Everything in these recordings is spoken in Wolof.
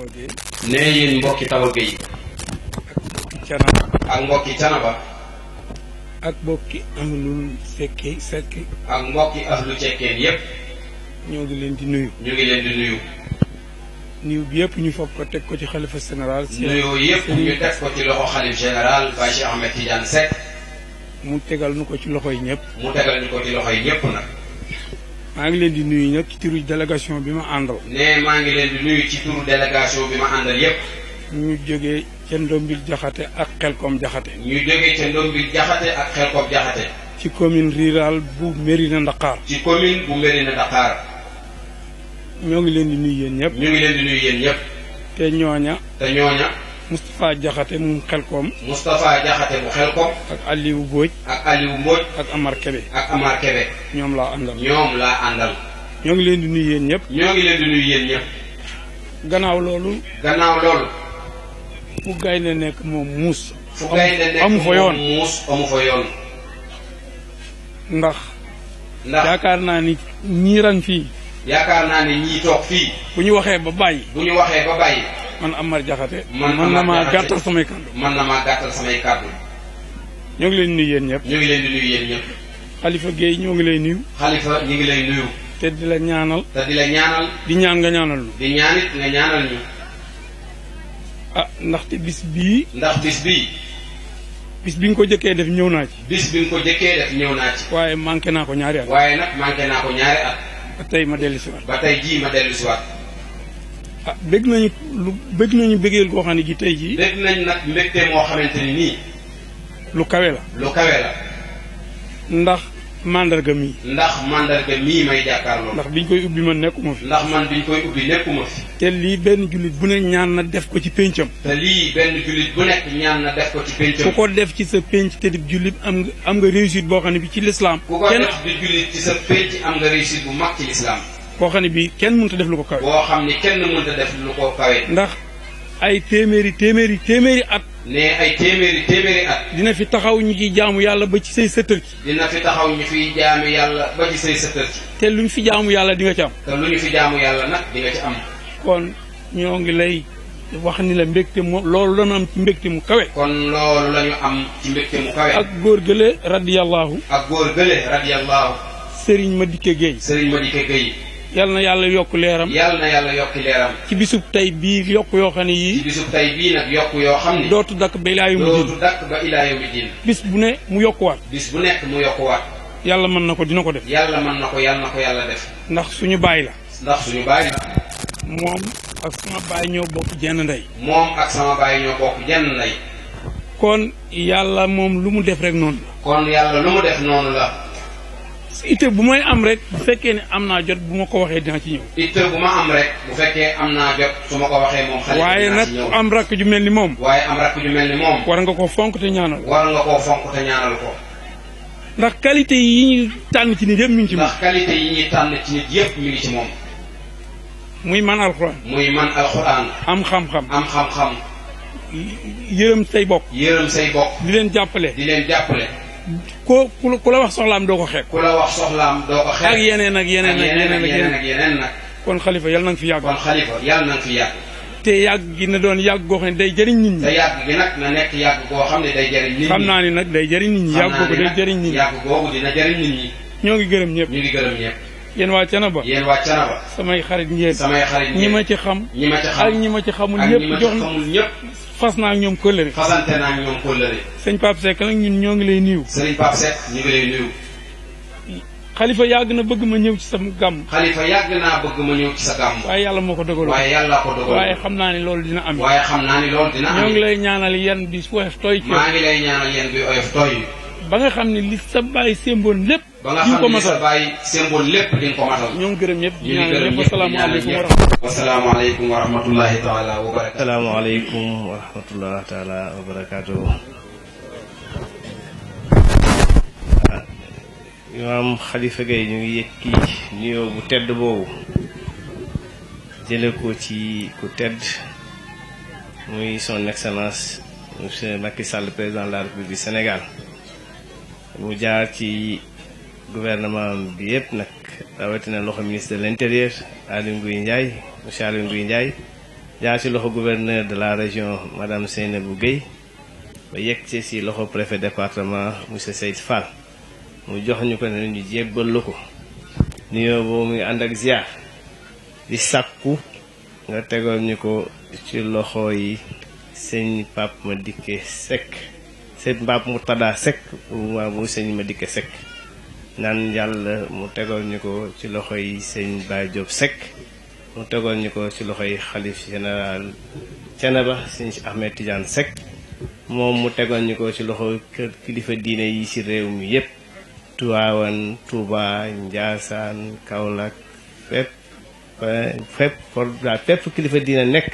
Tawa Gueye. nee yéen mbokki Tawa Gueye. ak mbokki Canaba. ak mbokki Canaba. ak mbokki ahlul sekki. ak mbokki ahlu cekkeen yépp. ñoo ngi leen di nuyu. ñu ngi leen di nuyu. nuyu bi yëpp ñu foog ko teg ko ci xalifa général. nuyu yëpp ñu teg ko ci loxo xalif général Baye Cheikh Ahmed Tidiane Seck. mu tegal nu ko ci loxo yi ñëpp. mu tegal ñu ko ci loxo yi ñëpp nag. maa ngi leen di nuyu nag ci turu délégation bi ma àndal. nee maa ngi leen di nuyu ci turu délégation bi ma àndal yëpp. ñu jógee ca Ndombil Jaxate ak Xelkom Jaxate. ñu jógee ca Ndombil Jaxate ak Xelkom Jaxate. ci commune rurale bu Mérina Dakhar. ci commune bu Mérina Dakhar. ñoo ngi leen di nuyu yéen ñëpp. ñu ngi leen di nuyu yéen ñëpp. te ñooña. Moustapha Jaxate mu Xelkom. Moustapha Jaxate bu Xelkom. ak Aliou Mbodj. ak Aliou Mbodj. ak Amar Kebe. ak Amar Kebe. ñoom laa àndal. ñoo ngi leen di nuyu yéen ñëpp. ñoo ngi leen di nuyu yéen ñëpp. gannaaw loolu. fu gaynde nekk moom muus. fu gaynde nekk amu fa yoon muus amu fa yoon. ndax. yaakaar naa ni ñii rang fii. yaakaar naa ni ñii toog fii. bu ñu waxee ba bàyyi. man Amar Jaxate. man na maa gàttal samay kàddu. ñoo ngi leen di nuyu yéen ñëpp. ñoo ngi leen di nuyu yéen ñëpp. Xalifa Gueye ñoo ngi lay nuyu. Xalifa ñu ngi lay nuyu. te di la ñaanal. di ñaan nga ñaanal lu. di ñaanit nga ñaanal ñu. ndaxte bis bii. bis bi nga ko jëkkee def ñëw naa ci. waaye manqué naa ko ñaari at. ba tey ma dellu si waat. bëgg nañu bëggeel goo xam ne gi tey jii. bëgg nañ nag mbégte moo xamante ni nii. lu kawe la. ndax mandarga mii may jàkkaarloo. ndax biñ koy ubbi man nekkuma fi. te lii benn jullit bu ne ñaan na def ko ci péncam. ku ko def ci sa pénc te di jullit am nga réussite boo xam ne bi ci lislaam. ku ko def di jullit ci sa pénc am nga réussite bu mag ci lislaam. boo xam ne bii kenn mënut a def lu ko kawe. ndax ay téeméeri at. ne ay téeméeri at. dina fi taxaw ñu ciy jaamu yàlla ba ci say sëtër ci. te lu ñu fi jaamu yàlla di nga ci am. nag di nga ci am. kon ñoo ngi lay wax ni la mbégte loolu la ñu am ci mbégte mu kawe. ak góor gële radiyallahu. Serigne Madické Gueye. yal na yàlla yokk leeram. ci bisub tey bii yokk yoo xam ne yii. dootu dakk ba ilaa yawmi diin. bis bu ne mu yokkuwaat. yàlla mën na ko dina ko def. yàlla na ko yàlla def. ndax suñu baay la. moom ak sama baay ñoo bokk jenn ndey. kon yàlla moom lu mu def rek noonu la. itte bu may am rek bu fekkee ne am naa jot bu ma ko waxee dina ci ñëw. su ma ko waxee moom. xale waaye nag am rakk ju mel ni moom. war nga koo fonk te ñaanal. ko. ndax qualité yi ñuy tànn ci nit yëpp mi ngi ci moom. muy man alxuraan. am xam-xam. yërëm say bokk. di leen jàppale. ku la wax soxlaam doo ko xeeb. ak yeneen ak yeneen nag. kon xalifa yàlla na nga fi yàgg. te yàgg gi na doon yàgg goo xam ne day jëriñ nit ñi. xam naa ni nag day jëriñ nit ñi. yàgg googu day jëriñ nit ñi. ñoo ngi gërëm ñëpp. yéen waa Canaba. samay xarit ngeen. ñi ma ci xam. ak ñi ma ci xamul ñëpp jox na fas naa ak ñoom kóllëre. sëñ Pape Seck nag ñun ñoo ngi lay nuyu. xalifa yàgg na bëgg ma ñëw ci sa gàmm. waaye yàlla moo ko dogaloo. waaye xam naa ne loolu dina am. ñoo ngi lay ñaanal yan bi oyof tooy. ba nga xam ne li sa bàyyi sémboon lépp. di nga ko matal. ñoo ngi gërëm ñëpp di ñaanal ñëpp. wasalaamaaleykum wa rahmatullahi taala wa barakatuh. asalaamaaleykum wa rahmatullahi taala wa barakatuh. imaam Khalifa Gueye ñu ngi yëkki nuyoo bu tedd boobu jële ko ci ku tedd muy son excellence monsieur Macky Sall président de la République du Sénégal mu jaar ci gouvernement bi yëpp nag rawatina loxo ministre de l'intérieur Aly Ngouille Ndiaye monsieur Aly Ngouille Ndiaye jaar ci loxo gouverneur de la région madame Seynabou Gueye ba yegg ci loxo préfet département monsieur Seyd Fall mu jox ñu ko ne ñu jébbal la ko nuyoo boobu muy ànd ak ziar di sàkku nga tegoon ñu ko ci loxo yi sëñ Pape Madické Seck sëñ Pape Murtada Seck waa mu sëñ Madické Seck naan yàlla mu tegoon ñu ko ci loxo yi sëñ Baye Diop Seck mu tegoon ñu ko ci loxo yi xalif général Thiénaba sëñ Ahmed Tidiane Seck moom mu tegoon ñu ko ci loxo kër kilifa diine yi ci réew mi yépp Tivaouane Touba Ndiassane Kaolack fépp kilifa diine nekk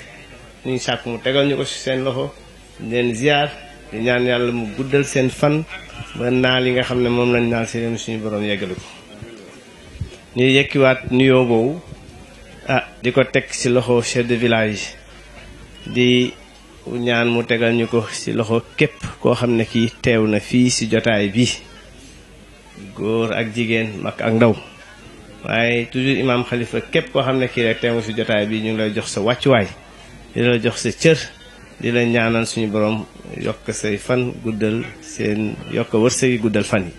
ñu sàkk mu tegal ñu ko ci seen loxo leen ziar di ñaan yàlla mu guddal seen fan ba naal yi nga xam ne moom lañ naal si leen suñu borom yeggale ko ñu yekkiwaat nuyoo boobu di ko teg ci loxo chef de village di ñaan mu tegal ñu ko ci loxo képp koo xam ne kii teew na fii ci jotaay bi góor ak jigéen mag ak ndaw waaye toujours imam xalifa képp koo xam ne kii rek teew ci jotaay bi ñu ngi lay jox sa wàccuwaay di la jox sa cër di la ñaanal suñu borom yokk say fan guddal seen yokk wërsëg yi guddal fan yi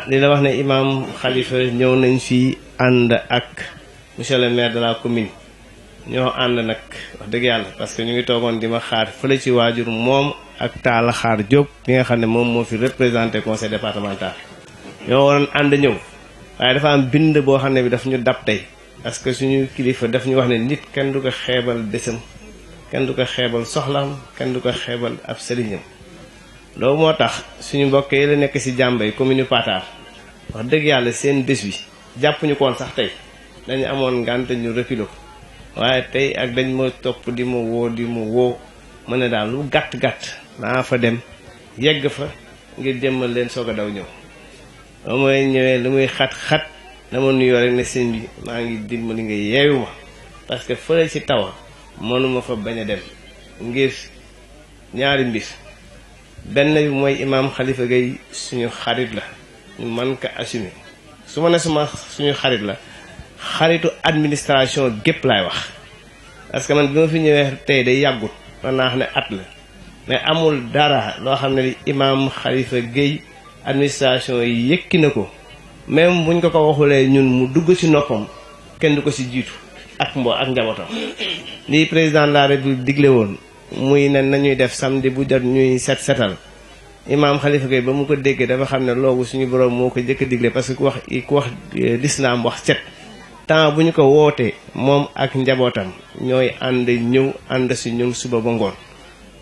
di la wax ne imam xalifa ñëw nañ fii ànd ak monsieur le maire de la commune ñoo ànd nag wax dëgg yàlla parce que ñu ngi toogoon di ma xaar fële ci waajur moom ak Talla Xaar Diop bi nga xam ne moom moo fi représenté conseil départemental ñoo waroon ànd ñëw waaye dafa am bind boo xam ne bi daf ñu dab tey parce que suñu kilifa daf ñu wax ne nit kenn du ko xeebal bésam kenn du ko xeebal soxlaam kenn du ko xeebal ab sëriñam loolu moo tax suñu mbokk yi la nekk ci Jàmbay commune Patar wax dëgg yàlla seen bés bi jàpp ñu ko woon sax tey dañu amoon ngànt ñu reculer ko waaye tey ak dañ ma topp di ma woo ma ne daal lu gàtt-gàtt naa fa dem yegg fa ngir jëmmal leen soog a daw ñëw ba mooy ñëwee lu muy xat-xat dama nuyoo rek ne sëñ bi maa ngi dimbali nga yeewu ma parce que fële ci tawa mënuma fa bañ a dem ngir ñaari mbir benn bi mooy imam Khalifa Gueye suñu xarit la ñu mën ko assumer su ma ne suñu xarit la xaritu administration gépp laay wax parce que man bi ma fi ñëwee tey day yàggut man naa xam ne at la mais amul dara loo xam ne li imam Khalifa Gueye administration yi yëkki na ko même buñ ko waxulee ñun mu dugg ci noppam kenn du ko ci jiitu ak njabootam lii président de la république digle woon muy ne nañuy def samedi bu jot ñuy setal imam Khalifa Gueye ba mu ko déggee dafa xam ne loolu suñu borom moo ko jëkk a digle parce que ku wax l'islam wax set temps bu ñu ko wootee moom ak njabootam ñooy ànd ñëw ànd ci ñun suba ba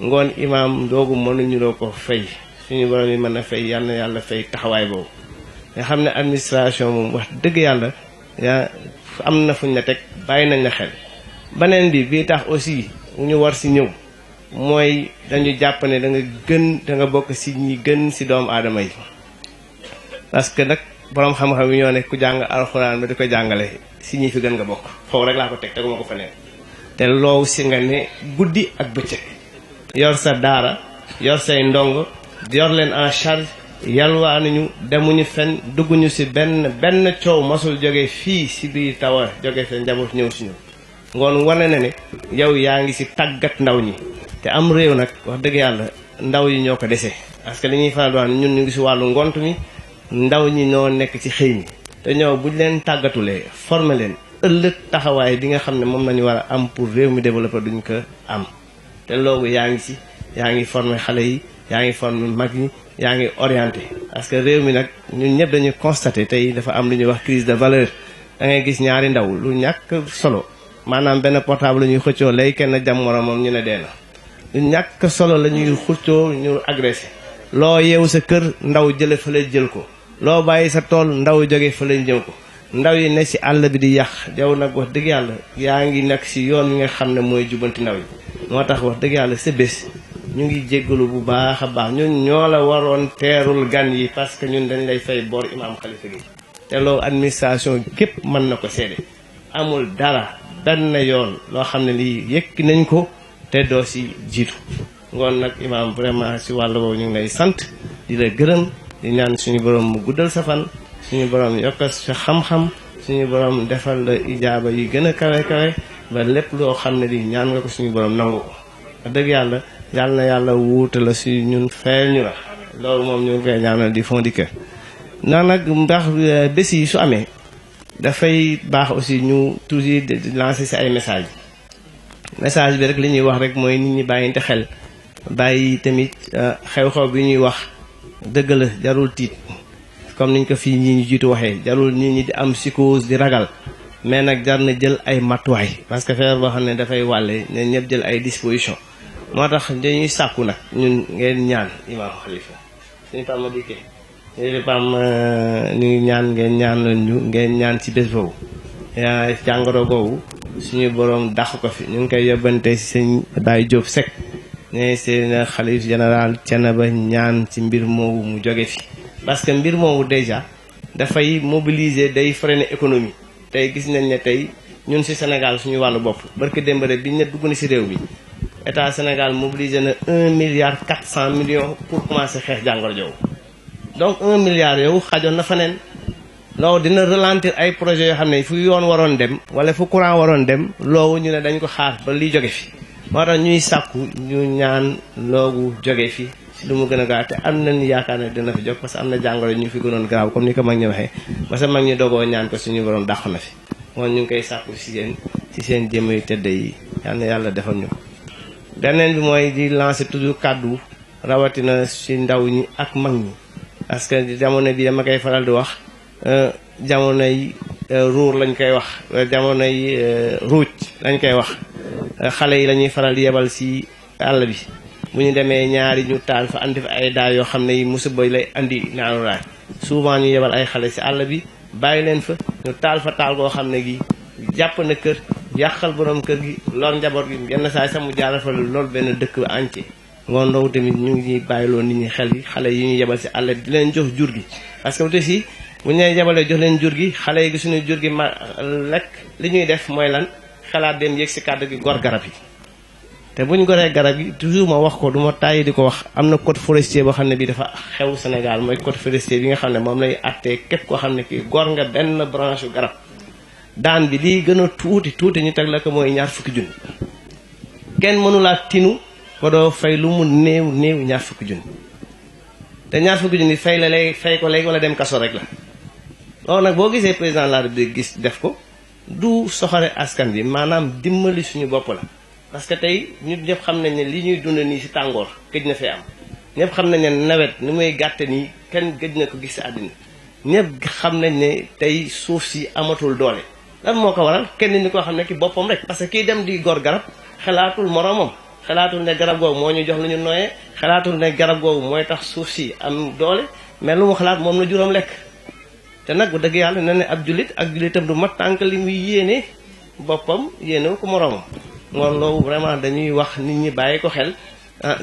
ngoon imam doogu mënuñu loo ko fay suñu borom yi mën a fay yal na yàlla fay taxawaay boobu nga xam ne administration moom wax dëgg yàlla am na fuñ la teg bàyyi nañ la xel beneen bi bii tax aussi ñu war ci ñëw mooy dañu jàpp ne da nga bokk ci ñi gën ci doomu aadama yi parce que nag boroom xam-xam yi ñoo ne ku jàng alxuraan ba di ko jàngale ci ñi fi gën nga bokk foofu rek laa ko teg teguma ko feneen te loowu ci nga ne guddi ak bëccëg yor sa daara yor say ndongo yor leen en charge yalwaanuñu demuñu fenn dugguñu ci benn coow masul jóge fii ci biir tawa jóge sa njaboot ñëw ci ñu ngoon wane na ne yow yaa ngi ci tàggat ndaw ñi te am réew nag wax dëgg yàlla ndaw yi ñoo ko dese parce que li ñuy faral di wax ñun ñu ngi ci wàllu ngont mi ndaw ñi ñoo nekk ci xëy mi te ñoo buñ leen tàggatulee former leen ëllëg taxawaay bi nga xam ne moom lañu war a am pour réew mi développer duñ ko am te loolu yaa ngi former xale yi yaa ngi former mag ñi yaa ngi orienté parce que réew mi nag ñun ñëpp dañuy constater tey dafa am lu ñuy wax crise de valeur da ngay gis ñaari ndaw lu ñàkk solo maanaam benn portable la ñuy xëccoo lay kenn jam moromam ñu ne dee na lu ñàkk solo la ñuy xëccoo ñu agressé loo yeewu sa kër ndaw jële fa lay jël ko loo bàyyi sa tool ndaw jóge fa lay ñëw ko ndaw yi ne ci àll bi di yàq yow nag wax dëgg yàlla yaa ngi nekk ci yoon wi nga xam ne mooy jubanti ndaw yi moo tax wax dëgg yàlla sa bés ñu ngi jéggalu bu baax a baax ñun ñoo la waroon teerul gan yi parce que ñun dañ lay fay bor imam Khalifa Gueye te loolu administration képp mën na ko seede amul dara benn yoon loo xam ne lii yëkki nañ ko te doo ci jiitu ngoon nag imam vraiment ci wàll boobu ñu ngi lay sant di la gërëm di ñaan suñu borom mu guddal sa fan suñu borom yokkal sa xam-xam suñu borom defal la ijaaba yi gën a kawe ba lépp loo xam ne di ñaan nga ko suñu borom nangu ko wax dëgg yàlla yàlla na yàlla wuute la si ñun fayal ñu la loolu moom ñu ngi koy ñaanal di fond du cœur nag ndax bés yi su amee dafay baax aussi ñu toujours di lancer si ay message bi rek li ñuy wax rek mooy nit ñi bàyyinte xel bàyyi tamit xew-xew bi ñuy wax dëgg la jarul tiit comme niñ ko fii ñi ñu jiitu waxee jarul nit ñi di am psychose di ragal mais nag jar na jël ay matuwaay parce que feebar boo xam ne dafay wàlle ne ñëpp jël ay disposition moo tax dañuy sàkku nag ñun ngeen ñaan imam xalifa suñu pam ma dikkee léegi pam ñu ngi ñaan ngeen ñaan leen ñu ngeen ñaan ci bés boobu jàngoro boobu suñu borom dàq ko fi ñu ngi koy yóbbante si sëñ Baye Diop Seck ne seen xalif général Thiénaba ñaan ci mbir moomu mu jóge fi parce que mbir moomu déjà dafay mobiliser day freiner économie tey gis nañ ne tey ñun ci Sénégal suñu wàllu bopp barki démb rek biñ ne dugg na ci réew mi état Sénégal mobilisé na 1,4 milliard pour commencer xeex jàngoro joowu donc 1 milliard yow xajoon na faneen loolu dina ralentir ay projets yoo xam ne fu yoon waroon dem wala fu courant waroon dem loolu ñu ne dañ ko xaar ba liy jóge fi moo tax ñuy sàkku ñu ñaan loogu jóge fi si lu mu gën a gaaw te am nañu yaakaar ne dina fi jóg parce que am na jàngoro ñu fi gënoon garaaw comme ni ko mag ñi waxee parce que mag ñi dogoo ñaan ko suñu borom dàq na fi moom ñu ngi koy sàkku si seen jëmm yu tëdd yi yal na yàlla defal ñu ko beneen bi mooy di lancer toujours kàddu rawatina si ndaw ñi ak mag ñi parce que jamono bi dama koy faral di wax jamonoy ruur lañ koy wax jamonoy ruuj lañ koy wax xale yi lañuy faral di yebal si àll bi bu ñu demee ñaari ñu taal fa andi fa ay daay yoo xam ne yi musiba lay andi naanu raay souvent ñu yebal ay xale si àll bi bàyyi leen fa ñu taal fa taal goo xam ne gi jàpp na kër yàqal borom kër gi lor njaboot gi yenn saa sax mu jaaral fa loolu benn dëkk ba entier ngoon ndoowu tamit ñu ngi bàyyiloo nit ñi xel yi xale yi ñu yebal si àll bi di leen jox jur gi parce que aussi bu ñu leen yebalee jox leen jur gi xale yi gisuñu jur gi ma lekk li ñuy def mooy lan xalaat dem yéeg si kàddu gi gor garab yi te buñ goree garab yi toujours ma wax ko du ma tàyyi di ko wax am na code forestier boo xam ne bi dafa xew Sénégal mooy code forestier bi nga xam ne moom lay attee képp koo xam ne kii gor nga benn branche garab daan bi lii gën a tuuti ñu teg la ko mooy 20 junni kenn mënulaa tinu ba doo fay lu mu néew 20 junni te 20 junni fay la lay fay ko léegi wala dem kaso rek la loolu nag boo gisee président de la République gis def ko du soxare askan bi maanaam dimbali suñu bopp la parce que tey ñun ñëpp xam nañ ne li ñuy dund nii si tàngoor gëj na fee am ñëpp xam nañ ne nawet ni muy gàtte nii kenn gëj na ko gis si àddina ñëpp xam nañ ne tey suuf si amatul doole lan moo ko waral kenn ni koo xam ne ki boppam rek parce que kii dem di gor garab xalaatul moromam xalaatul ne garab googu moo ñu jox lu ñu nooyee xalaatul ne garab googu mooy tax suuf si am doole mais lu mu xalaat moom la juróom lekk te nag bu dëgg yàlla ne ne ab jullit ak jullitam du mat tànk li muy yéene boppam yéene ko moromam ngoon loolu vraiment dañuy wax nit ñi bàyyi ko xel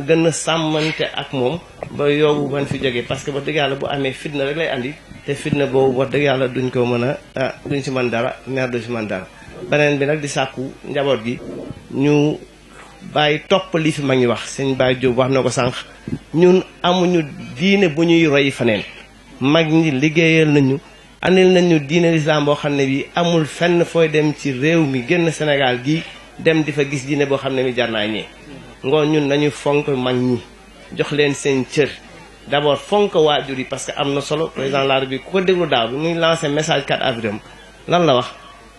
gën a sàmmante ak moom ba yoobu man fi jógee parce que ba dëgg yàlla bu amee fitna rek lay andi te fitna boobu wax dëgg yàlla duñ ko mën a duñ si mën dara meer du si mën dara beneen bi nag di sàkku njaboot gi ñu bàyyi topp li fi mag ñi wax sëñ Baye Diop wax na ko sànq ñun amuñu diine bu ñuy roy faneen mag ñi liggéeyal nañu andil nañu diine l'islam boo xam ne bi amul fenn fooy dem ci réew mi génn Sénégal gi dem di fa gis diine boo xam ne mi jar naa ñee ngoon ñun nañu fonk mag ñi jox leen seen cër d'abord fonk waajur yi parce que am na solo président de la République ku ko déglu daaw bi muy lancé message 4 avril lan la wax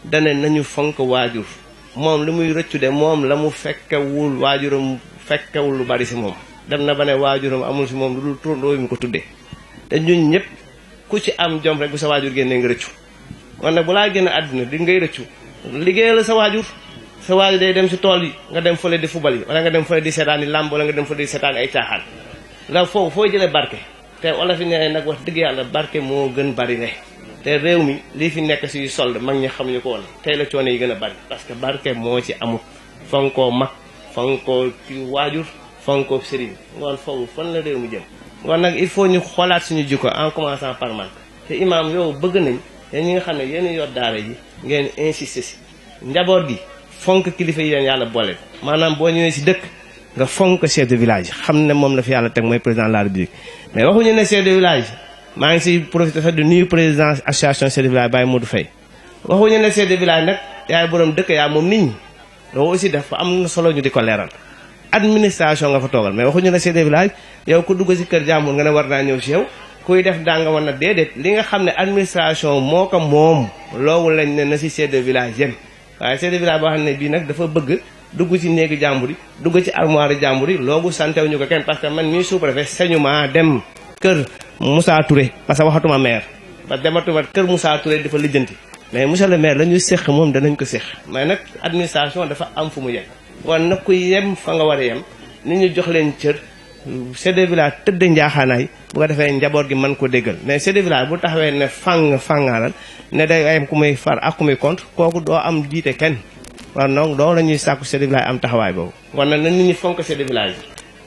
dane nañu fonk waajur moom li muy rëccu de moom la mu fekkewul waajuram fekkewul lu bari si moom dem na ba ne waajuram amul si moom lu dul turandoo yi mu ko tuddee te ñun ñëpp ku ci am jom rek bu sa waajur génnee nga rëccu man nag bu laa génn àdduna di ngay rëccu liggéeyal sa waajur day dem si tool yi nga dem fële di fubal yi wala nga dem fële di seetaan yi làmb wala nga dem fële di seetaan ay caaxaan la foofu fooy jëlee barke te wala fi ne nag wax dëgg yàlla barke moo gën bari ne te réew mi lii fi nekk si solde mag ñi xamuñu ko woon tey la coono yi gën a bari parce que barke moo ci amul fonkoo mag fonkoo waajur fonkoo sëriñ ngoon foofu fan la réew mi jëm ngoon nag il faut ñu xoolaat suñu jikko en commençant par man te imaam yow bëgg nañ yéen ñi nga xam ne yéen yor daara yi ngeen insister si njaboot gi fonk kilifa yi leen yàlla boole maanaam boo ñëwee si dëkk nga fonk chef de village xam ne moom la fi yàlla teg mooy président de la République mais waxuñu ne chef de village maa ngi si profité sax de nuyu président association chef de village Baye Modou Faye waxuñu ne chef de village nag yaay borom dëkk yaa moom nit ñi loolu aussi dafa am na solo ñu di ko leeral administration nga fa toogal mais waxuñu ne chef de village yow ku dugg si kër jàmbur nga ne war naa ñëw si yow kuy def daa nga war na déedéet li nga xam ne administration moo ko moom loolu lañ ne na si chef de village yem waaye chef de village boo xam ne bii nag dafa bëgg dugg ci néegu jàmbur yi dugg ci armoire jàmbur yi loogu santewuñu ko kenn parce que man mii sous-préfet sañu maa dem kër Moussa Touré parce que waxatuma maire ba dematuma kër Moussa Touré dafa lijjanti mais monsieur le maire la ñuy séq moom danañ ko séq mais nag administration dafa am fu mu yem wan nag ku yem fa nga war a yem nit ñu jox leen cër chef de village tëdd njaaxaanaay bu ko defee njaboot gi mën ko déggal mais chef de village bu taxawee ne fangaalal ne day ayam ku muy far ak ku muy contre kooku doo am jiite kenn waaw donc doo la ñuy sàkku chef de village am taxawaay boobu kon nag na nit ñi fonk chef de village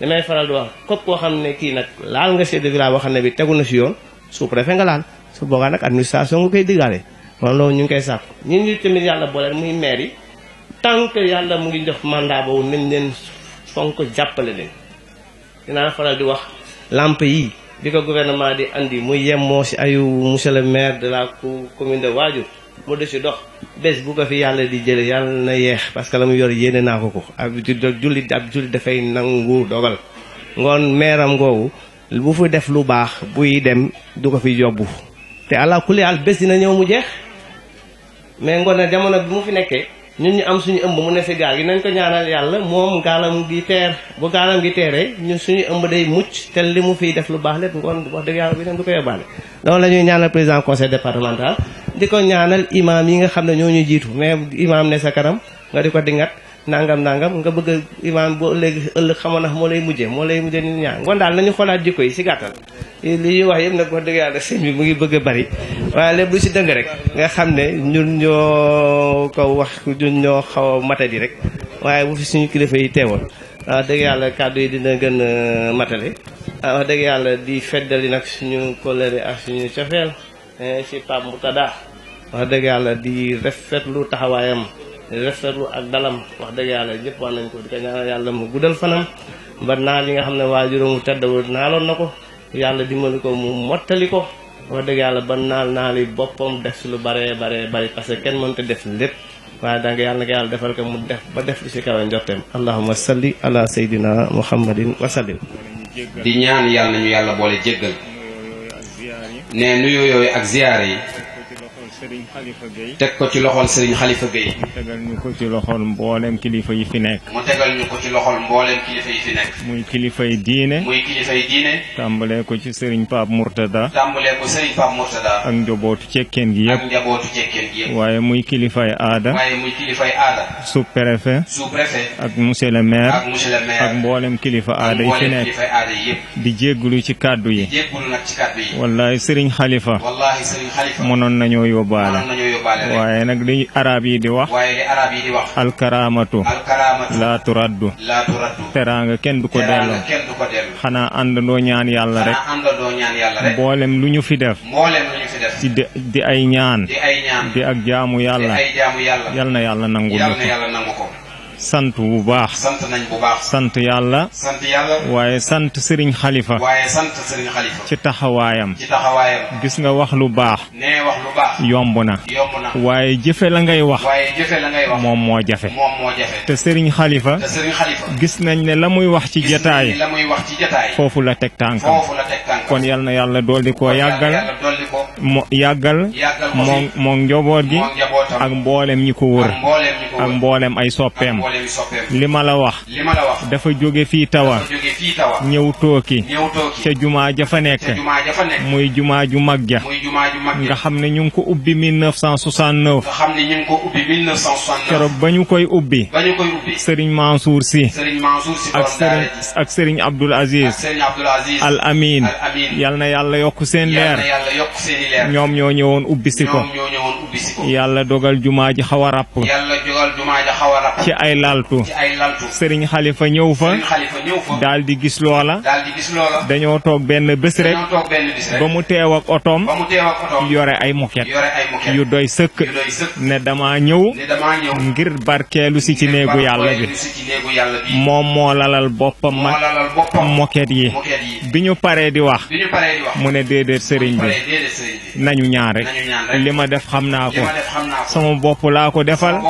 bi damay faral di wax képp koo xam ne kii nag laal nga chef de village boo xam ne bi tegu na si yoon sous-préfet nga laal su boogaa nag administration nga koy diggaale kon loolu ñu ngi koy sàkku ñun ñu tamit yàlla booleel muy maire yi tant que yàlla mu ngi def mandat boobu nañ leen fonk jàppale leen dinaa faral di wax lampe yi bi ko gouvernement di andi muy yemmoo si ayu monsieur le maire de la commune de Wadiouh mu de si dox bés bu ko fi yàlla di jële yàlla na yeex parce que la mu yor yéene naa ko ab jullit dafay nangu dogal ngoon meeram googu bu fi def lu baax buy dem du ko fi yóbbu te àlla kulli àll bés dina ñëw mu jeex mais ngoon na jamono bi mu fi nekkee ñun ñu am suñu ëmb mu ne si gaal gi nañ ko ñaanal yàlla moom gaalam gi teer bu gaalam gi teeree ñun suñu ëmb day mucc te li mu fiy def lu baax lépp ngoon wax dëgg yàlla bi dem du ko yóbbaale loolu la ñuy ñaanal président conseil départemental di ko ñaanal imam yi nga xam ne ñoo ñu jiitu mais imam ne sa kanam nga di ko dingat nangam nga bëgg imam boo léegi ëllëg xamoon na moo lay mujjee nit ñaa ngoon daal nañu xoolaat jikko yi si gàttal li ñuy wax yëpp nag wax dëgg yàlla sëñ bi mu ngi bëgg a bari waaye lépp lu si dëng rek nga xam ne ñun ñoo ko wax ñun ñoo xaw a matadi rek waaye bu fi suñu kilifa yi teewoon wax dëgg yàlla kàddu yi dina gën a matale wax dëgg yàlla di feddali nag suñu kóllëre ak suñu cofeel si Pape Moutada wax dëgg yàlla di rafetlu taxawaayam rafetlu ak dalam wax dëgg yàlla ñëpp wax nañ ko di ko ñaanal yàlla mu guddal fanam ba naal yi nga xam ne waajuram mu teddawu naaloon na ko yàlla dimbali ko mu mottali ko wax dëgg yàlla ba naal yi boppam def si lu bare bari parce que kenn mënta def lépp waaye danga yàlla na ko yàlla defal ko mu def ba def li si kawe njorteem allahumma salli ala sayyidina muhammadin wa sallim di ñaan yàlla nañu yàlla boole jéggal ne nuyoo yooyu ak ziyaare yi teg ko ci loxol Serigne Khalifa Gueye. mu tegal ñu ko ci loxol mboolem kilifa yi fi nekk. muy kilifa yi diine. tàmbalee ko ci Serigne Pape Mourtada. ak njabootu cekkeen gi yëpp. waaye muy kilifay aada. sous-préfet. ak monsieur le maire. ak mboolem kilifa aada yi fi nekk. di jéggulu ci kàddu yi. wallahi Serigne Khalifa. mënoon nañoo yóbbu. waaye nag li arab yi di wax alkaraamatu laa turaddu teraanga kenn du ko delloo xanaa àndandoo ñaan yàlla rek mboolem lu ñu fi def ci di ay ñaan di ak jaamu yàlla yal na yàlla nangu ko sant bu baax sant yàlla waaye sant Serigne Khalifa ci taxawaayam gis nga wax lu baax yomb na waaye jëfe la ngay wax moom moo jafe te Serigne Khalifa gis nañ ne la muy wax ci jataay foofu la teg tànkam kon yal na yàlla dolli koo yàggal moo njaboot gi ak mboolem ñi ko wër ak mboolem ay soppeem li ma la wax dafa jóge fii tawa ñëw tooki ca jumaa ja fa nekk muy jumaa ju mag ja nga xam ne ñu ngi ko ubbi 1969 keroog ba ñu koy ubbi Serigne Mansour Sy ak Serigne Abdoul Aziz Al Amin yal na yàlla yokk seen leer ñoom ñoo ñëwoon ubbi si ko yàlla dogal jumaa ji xaw a ràpp ci ay laltu Serigne Khalifa ñëw fa daal di gis loola dañoo toog benn bés rek ba mu teew ak otoom yore ay moket yu doy sëkk ne dama ñëw ngir barkeelu si ci néegu yàlla bi moom moo lalal boppam moket yi bi ñu paree di wax mu ne déedéet sëriñ bi nañu ñaan rek li ma def xam naa ko sama bopp laa ko defal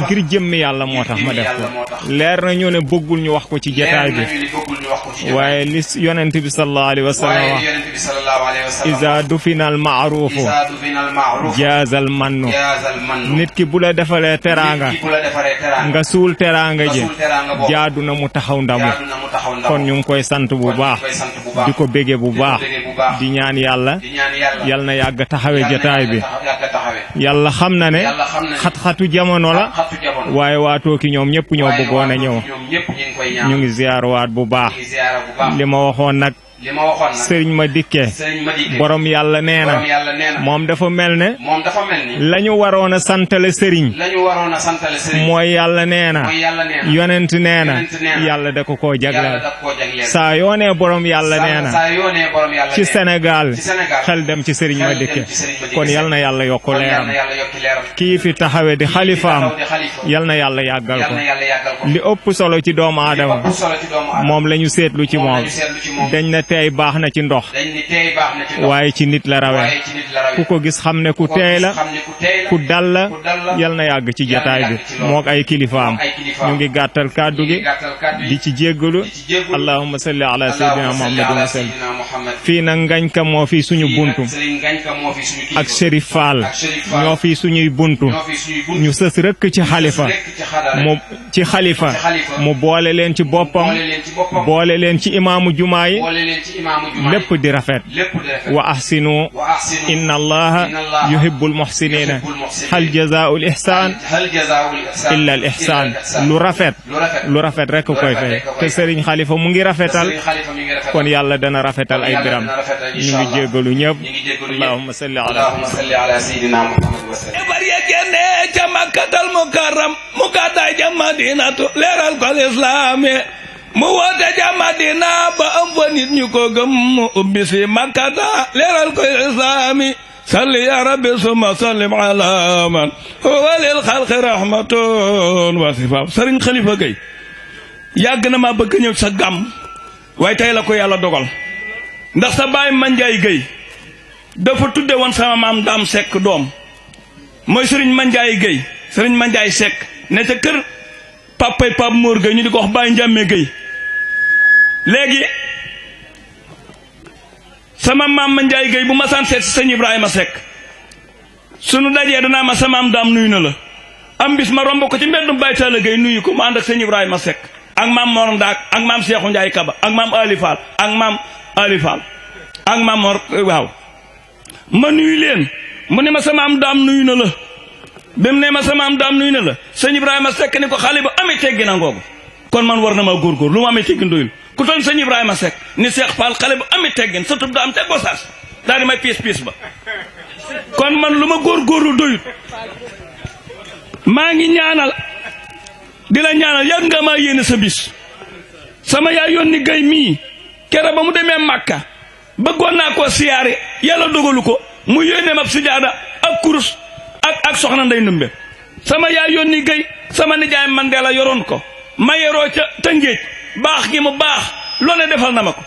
ngir jëmmi yàlla yàlla moo tax ma def ko leer na ñu ne bëggul ñu wax ko ci jotaay bi waaye li yonent bi sallallahu alayhi wa sallam wax iza dufina al ma'rufu jaazal mannu nit ki bu la defalee teraanga nga suul teraanga ji jaadu na mu taxaw ndamu kon ñu ngi koy sant bu baax di ko bége bu baax di ñaan yàlla yal na yàgg taxawe jotaay bi yàlla xam na ne xat-xatu jamono la waaye waa Tooki ñoom ñëpp ñoo bëggoon a ñëw ñu ngi ziyaar waat bu baax li ma waxoon nag sëriñ ma dikke borom yàlla nee na moom dafa mel ne la ñu waroon a santale sëriñ mooy yàlla nee na yonent nee na yàlla da ko koo jagleel saa yoo nee borom yàlla nee na ci Sénégal xel dem ci sëriñ ma dikke kon yal na yàlla yokk leeram kii fi taxawe di xalifaam yal na yàlla yàggal ko li ëpp solo ci doomu aadama moom la ñu seetlu ci moom dañ na teey baax na ci ndox waaye ci nit la rawee ku ko gis xam ne ku teey la ku dal la yal na yàgg ci jotaay bi mook ay kilifaam ñu ngi gàttal kàddu gi di ci jéggalu allahumma salli ala sayyidina muhammadin wa sallam fii nag ngañ ka moo fi suñu buntu ak Chérif Fall ñoo fi suñuy buntu ñu sës rëkk ci xalifa mu boole leen ci boppam boole leen ci imaamu jumaa yi lépp di rafet wa ahsinu inna allaha yuhibbul muhsinina hal jazaa'ul ihsan illa al ihsan lu rafet rek koy fay te Serigne Khalifa mu ngi rafetal kon yàlla dana rafetal ay biram ñu ngi jéggalu ñëpp allahumma salli ala sayyidina muhammad wa sallam bar ya génne ca makkatal mukarram mu gàddaay ja madinatu leeral ko lislaam mu woote ja Madina ba am fa nit ñu ko gëm mu ubbi si makkata leeral ko islaami salli ya rabbi summa sallim ala man huwa lil xalqi rahmatun wa sifaam Sëriñ Khalifa Gueye yàgg na maa bëgg ñëw sa gàmm waaye tey la ko yàlla dogal ndax sa baay Mandiaye Gueye dafa tudde woon sama maam Daam Seck doom mooy Sëriñ Mandiaye Gueye Sëriñ Mandiaye Seck ne ca kër papay Pape Mor Gueye ñu di ko wax Baye Ndiame Gueye léegi sama maam Mandiaye Gueye bu ma sant seet si sëñ Ibrahima Seck sunu dajee danaa ma sa maam daam nuyu na la am bis ma romb ko ci mbeddum Baye Talla Gueye nuyu ko mu ànd ak sëñ Ibrahima Seck ak maam Mor Ndaak ak maam Cheikhou Ndiaye Kaba ak maam Ali Fall ak maam Ali Fall ak maam Mor waaw ma nuyu leen mu ne ma sa maam daam nuyu na la bi mu ne ma sa maam daam nuyu na la sëñ Ibrahima Seck ni ko xale ba amee teggi na ngoogu kon man war na maa góorgóor lu ma amee teggin doyul ku toll sëñ Ibrahima Seck ni Cheikh Fall xale ba amee teggin sa tub da am te gosaas daal di may piis ba kon man lu ma góorgóorlu doyul maa ngi ñaanal di la ñaanal yàgg nga maa yéene sa bis sama yaay yónni Gueye mii kere ba mu demee Makka bëggoon naa koo siyaare yàlla dogalu ko mu yónnee ma sijaada ak kurus ak soxna Ndey Ndumbe sama yaay yónni Gueye sama nijaay Mandela yoroon ko ma yeroo ca Tëngéej baax gi mu baax loo ne defal na ma ko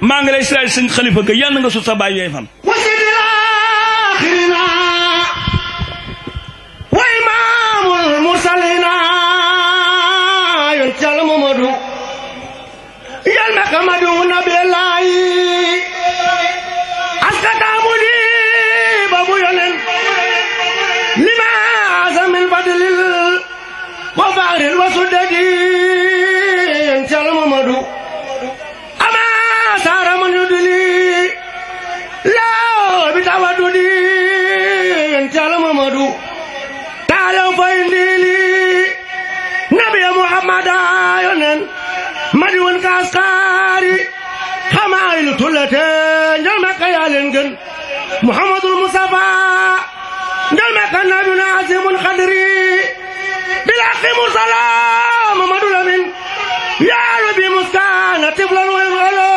maa ngi lay siyaare sëñ Khalifa Gueye yàlla nga sut sa baay yooyu fan wa imaamul mursalina yon cal Mamadu yal na kamadu nabilaay askataamu di ba bu yonen lima asamil fadlil wa faaril wa suddadi yon cal Mamadu ama saara man yuduli laa bi tawadudi yon cal Mamadu taalaw fay ndiili nabiya Muhammada yonen madi won ka askari xamaayilu tullate njol makka yaa leen gën Muhammadul Mustafa njol makka nabiyun azimun xadri bil haqqi mursala Mamadu Lamin yaa rabbi muskana tiflan wa yuralo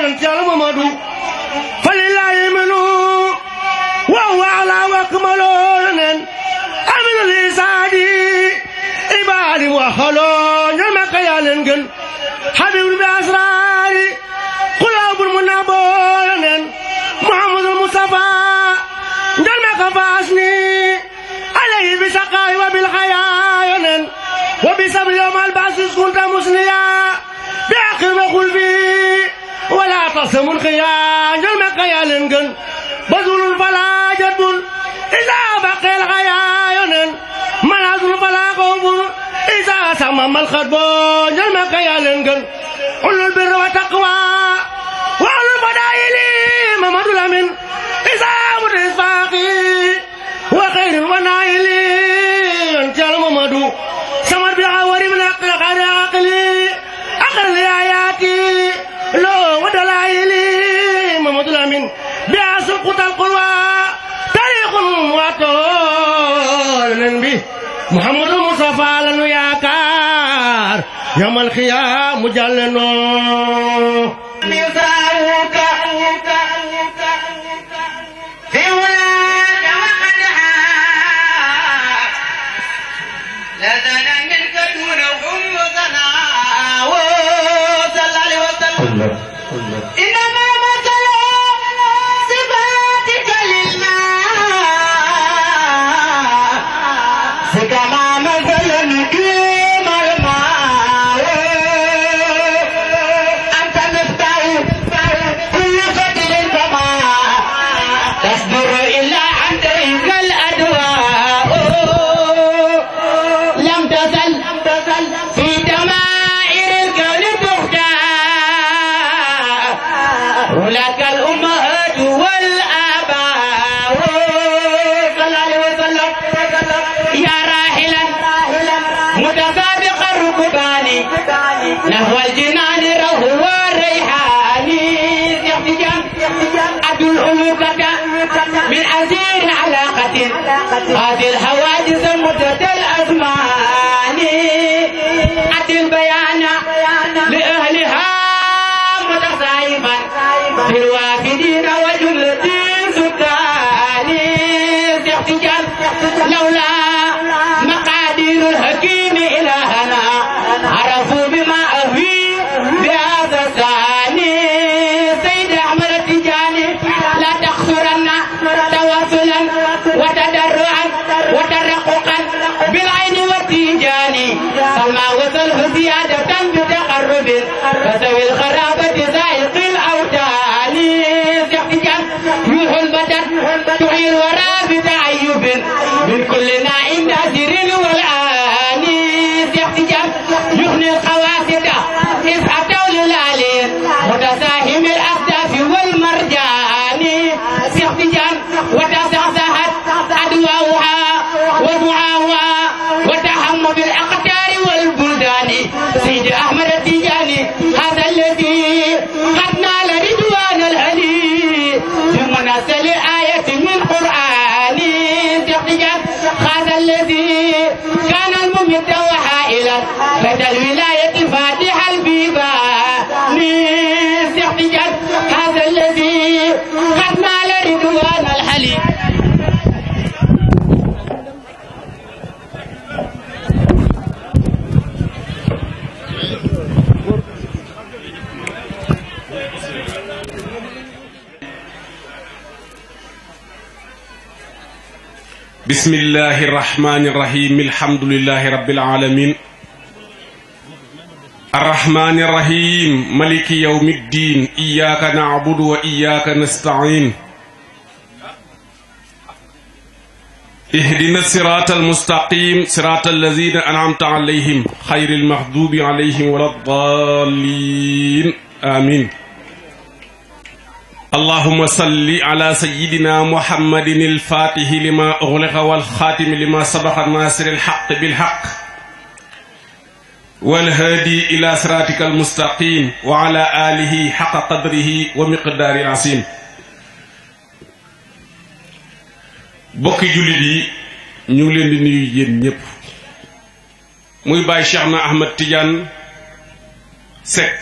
yon ci Yàlla Mamadu falillahi minu wa huwa ala wakmalo yonen aminu lisaadi ibaadi wa xalo ñol makka yaa leen gën habibul bi asraari xulaabul mu naboo yonen Muhammadul Mustafa njol makka faasni alayhi bi saqaay wa bil xayaa yonen وبسبب يوم البعث كنت مسليا بأخي وقل فيه ولا تصم الخيان جلمك يا لنقن بذل فلا جد إذا بقي الغيان منازل فلا خوف إذا سمم الخطب جلمك يا لنقن كل البر والتقوى وأهل الفضائل محمد الأمين إذا مدرس باقي وخير ونائل جل محمد سمر بعوري من أقل غير عقلي أقل آياتي لو ودلائلي محمد الأمين بأسقط القلوى تاريخ وطول به محمد المصطفى لن يكار يوم الخيام مجلنو يساوك في ولاك وحدها لدنا منك دونهم وزنا وصلى عليه وسلم إنما مثل صفاتك للماء كما مثل نجوم الماء أنت مفتاح كل قدر كما تصبر إلا عن طريق الأدواء لم تزل في دمائر الكون تختار لك الأمهات والآباء صلى الله عليه وسلم يا راحلا متسابق الركبان نحو الجنان رهو الريحان يحتجان أدو الألوكة من أزير علاقة هذه الحوادث مدة الأزمان أدي البيان لأهلها متصايبا في الوافدين وجملة سكان يحتجان لولا مقادير الحكيم إلهنا عرفوا بما أهوي بهذا الثاني سيد أحمد التجاني لا تخسرن تواصلا وتدرعا وترققا بالعين والتيجاني فما وصله زيادة بتقرب فسوي الخرابة زائق الأوتان احتجاج روح البدن تعي الورى بتعيب من كل نائم نازر والآن احتجاج يغني القواسد إذ أتوا للعلين متساهم الأهداف والمرجان احتجاج وتزعزعت أدواؤها ودعاؤها وتهم بالأقدار والبلدان سيد أحمد التجاني هذا الذي قد نال رضوان الهدي بمناسل آية من قرآن احتجاج هذا الذي كان الممت وحائلا لدى الولاية فاتح البيبان احتجاج هذا الذي قد نال رضوان الحليم بسم الله الرحمن الرحيم الحمد لله رب العالمين الرحمن الرحيم ملك يوم الدين إياك نعبد وإياك نستعين اهدنا الصراط المستقيم صراط الذين أنعمت عليهم خير المغضوب عليهم ولا الضالين آمين اللهم صل على سيدنا محمد الفاتح لما أغلق والخاتم لما سبق الناصر الحق بالحق والهادي إلى صراطك المستقيم وعلى آله حق قدره ومقدار العظيم bokki jullit yi ñu ngi leen di nuyu yéen ñëpp muy Baye Cheikhna Ahmed Tidiane Seck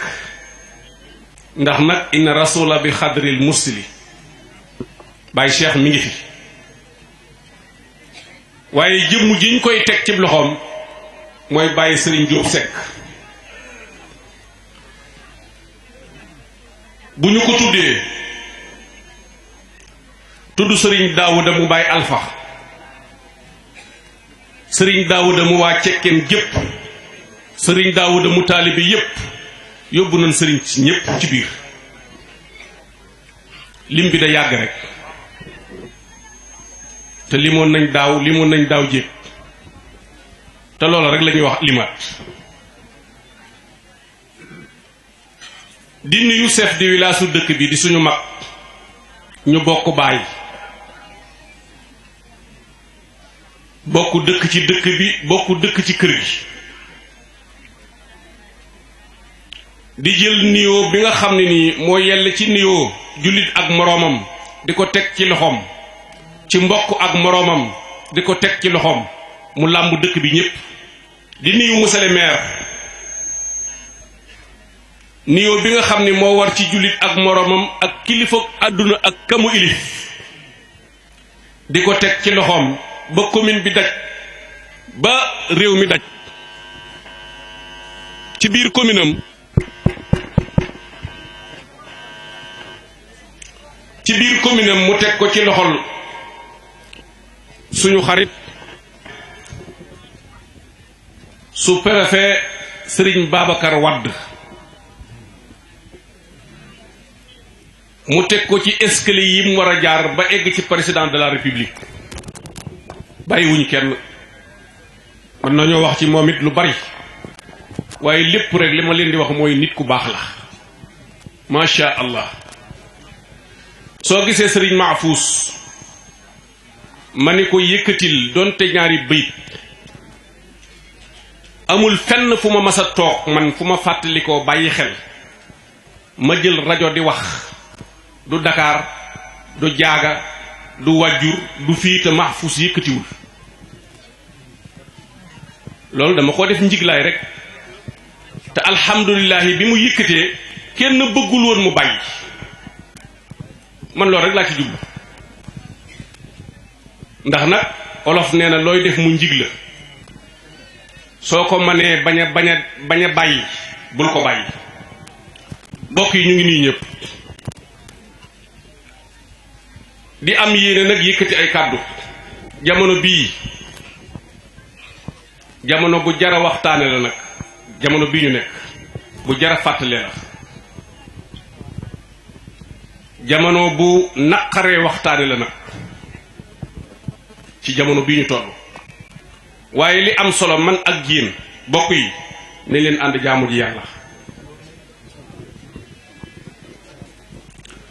ndax nag inna rasula bi xadril mursili Baye Cheikh mi ngi fi waaye jëmm ji ñu koy teg ci loxoom mooy Baye Serigne Diop Seck bu ñu ko tuddee tudd Serigne Daouda mu Baye Alpha sëriñ Daawuda mu waa cekkeen gépp sëriñ Daawuda mu taalibe yépp yóbbu nañ sëriñ ci ñépp ci biir lim bi da yàgg rek te limoon nañ daaw jéeg te loola rek la ñuy wax limaat di nuyu chef de village su dëkk bi di suñu mag ñu bokk baay bokk dëkk ci dëkk bi bokk dëkk ci kër gi di jël nuyoo bi nga xam ne nii moo yell ci nuyoo jullit ak moroomam di ko teg ci loxoom ci mbokk ak moroomam di ko teg ci loxoom mu làmb dëkk bi ñépp di nuyu monsieur le maire nuyoo bi nga xam ni moo war ci jullit ak moroomam ak kilifa àdduna ak kamu ilif di ko teg ci loxoom ba commune bi daj ba réew mi daj ci biir commune am mu teg ko ci loxol suñu xarit sous-préfet Serigne Babacar Wade mu teg ko ci escalier yi mu war a jaar ba egg ci président de la république bàyyiwuñ kenn man nañoo wax ci moom it lu bari waaye lépp rek li ma leen di wax mooy nit ku baax la macha allah soo gisee Serigne Mahfous ma ni ko yëkkatil donte ñaari bayit amul fenn fu ma mas a toog man fu ma fàttalikoo bàyyi xel ma jël rajo di wax du Dakar du jaaga du wàjjur du fii te Mahfous yëkkatiwul loolu dama ko def njiglaay rek te alhamdulillahi bi mu yëkkatee kenn bëggul woon mu bàyyi man loolu rek laa ci jublu ndax nag olof nee na looy def mu njig la soo ko mënee bañ a bàyyi bul ko bàyyi mbokk yi ñu ngi nii ñëpp di am yéene nag yëkkati ay kàddu jamono bii jamono bu jara waxtaane la nag jamono bii ñu nekk bu jara fàttale la jamono bu naqaree waxtaane la nag ci jamono bii ñu toll waaye li am solo man ak yéen bokk yi ne leen ànd jaamu ji yàlla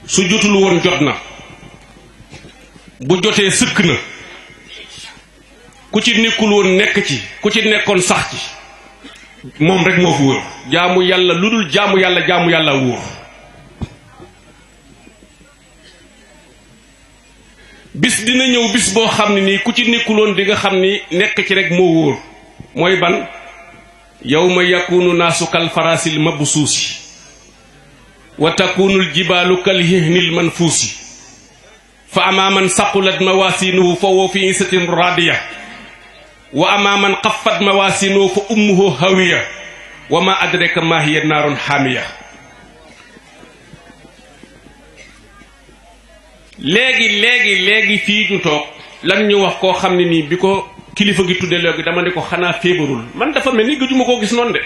su jotul woon jot na bu jotee sëkk na ku ci nekkul woon nekk ci ku ci nekkoon sax ci moom rek moo fi wóor jaamu yàlla lu dul jaamu yàlla wóor bis dina ñëw bis boo xam ne nii ku ci nekkuloon di nga xam ni nekk ci rek moo wóor mooy ban yawma yakunu naasu kal farasil mabsuusi wa takunul jibaalu kal hihnil manfuusi fa amaa man saqulat mawaasinuhu fa huwa fi iisatin raadiya wa amaa man xaffat mawaasinuhu fa ummuhu hawiya wa ma adraka ma hiya naarun haamiya léegi fii ñu toog lan ñu wax koo xam ne nii bi ko kilifa gi tudde léegi dama ne ko xanaa feebarul man dafa mel ni gëjuma koo gis noonu de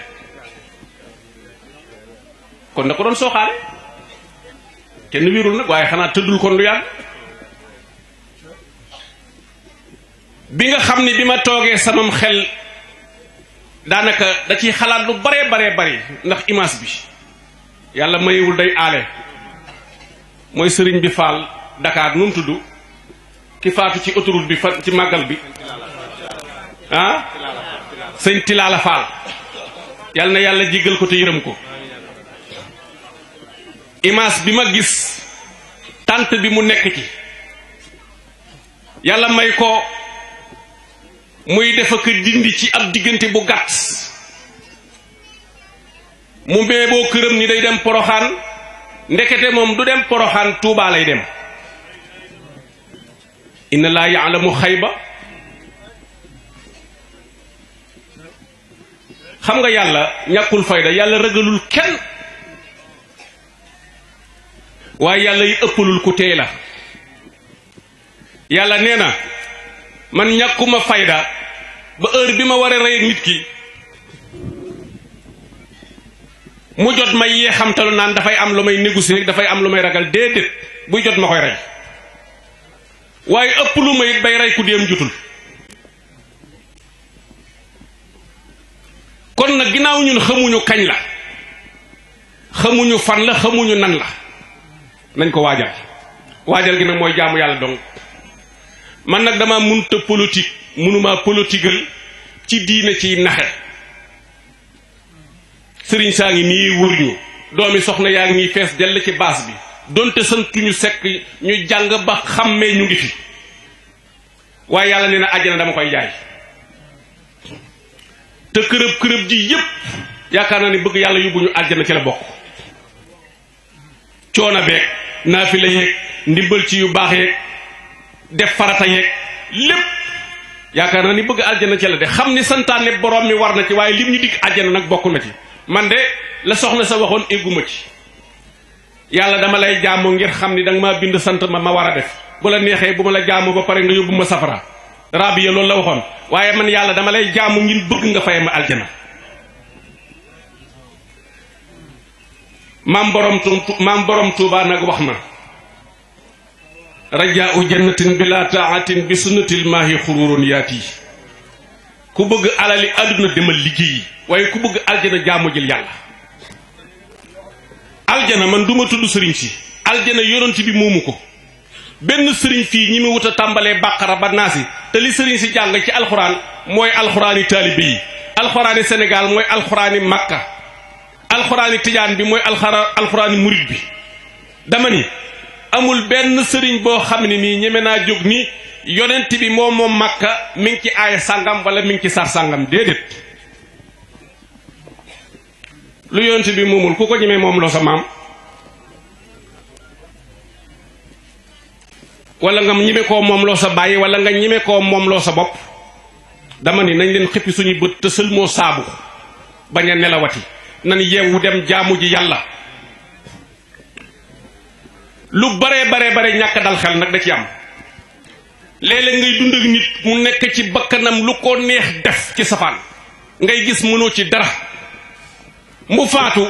kon da ko doon sooxaale kenn wérul nag waaye xanaa tëddul kon lu yàgg bi nga xam ne bi ma toogee samam xel daanaka da ciy xalaat lu bare ndax image bi yàlla mayewul day aale mooy sëriñ bi Faal Dakar nu mu tudd ki faatu ci autoroute bi fa ci màggal bi ah sëñ Tilaala Faal yàlla na yàlla jéggal ko te yërëm ko image bi ma gis tant bi mu nekk ci yàlla may ko muy def ak dindi ci ab diggante bu gàtt mu meeboo këram ni day dem Poroxaan ndekete moom du dem Poroxaan Tuubaa lay dem inna laa yaalamu xayba xam nga yàlla ñàkkul fayda yàlla ragalul kenn waaye yàlla yi ëppalul ku teey la yàlla nee na man ñàkkuma fayda ba heure bi ma war a rey nit ki mu jot may yee xamtalu naan dafay am lu may négocier dafay am lu may ragal déedéet buy jot ma koy rey waaye ëpp lu ma it bay rey ku déem jutul kon nag ginnaaw ñun xamuñu kañ la xamuñu fan la xamuñu nan la nañ ko waajal gi nag mooy jaamu yàlla dong man nag dama munta politique munuma politigal ci diine ciy naxe sëriñ saa ngi nii wër ñu doomi soxna yaa ngi nii fees dell ci baas bi donte santuñu sekk ñu jàng ba xàmmee ñu ngi fi waaye yàlla nee na àjjana dama koy jaay te kërëb ji yépp yaakaar naa ni bëgg yàlla yóbbu ñu àjjana ci la bokk coono beeg naafila yeeg ndimbal ci yu baax yeeg def farata yeeg lépp yaakaar naa ni bëgg àjjana ci la de xam ni santaane borom mi war na ci waaye lim ñu dig àjjana nag bokk na ci man de la soxna sa waxoon égguma ci yàlla dama lay jaamu ngir xam ni danga maa bind sant ma war a def bu la neexee bu ma la jaamu ba pare nga yóbbu ma safara Rabiya loolu la waxoon waaye man yàlla dama lay jaamu ngir bëgg nga fay ma aljana maam borom Tuuba nag wax na rajaau jannatin bila taatin bi sunnatil maahi xururun yaati ku bëgg alali àdduna demal liggéeyi waaye ku bëgg aljana jaamu jël yàlla aljana man duma tudd sëriñ si aljana yonent bi moomu ko benn sëriñ fii ñi mu wut a tàmbalee bàqara ba naasi te li sëriñ si jàng ci alxuraan mooy alxuraani taalibe yi alxuraani Sénégal mooy alxuraani Makka alxuraani tijaan bi mooy alxuraani murit bi dama ni amul benn sëriñ boo xam ne nii ñeme naa jóg ni yonent bi moom Makka mi ngi ci aaya sàngam wala mi ngi ci sar sàngam déedéet lu yonent bi moomul ku ko ñemee moom loo sa maam wala nga ñeme koo moom loo sa bàyyi wala nga ñeme koo moom loo sa bopp dama ni nañ leen xippi suñu bët te sël moo saabu bañ a nelawati nan yeewu dem jaamu ji yàlla lu bare ñàkk dal xel nag da ci am léeg-léeg ngay dund ak nit mu nekk ci bakkanam lu ko neex def ci safaan ngay gis mënoo ci dara mu faatu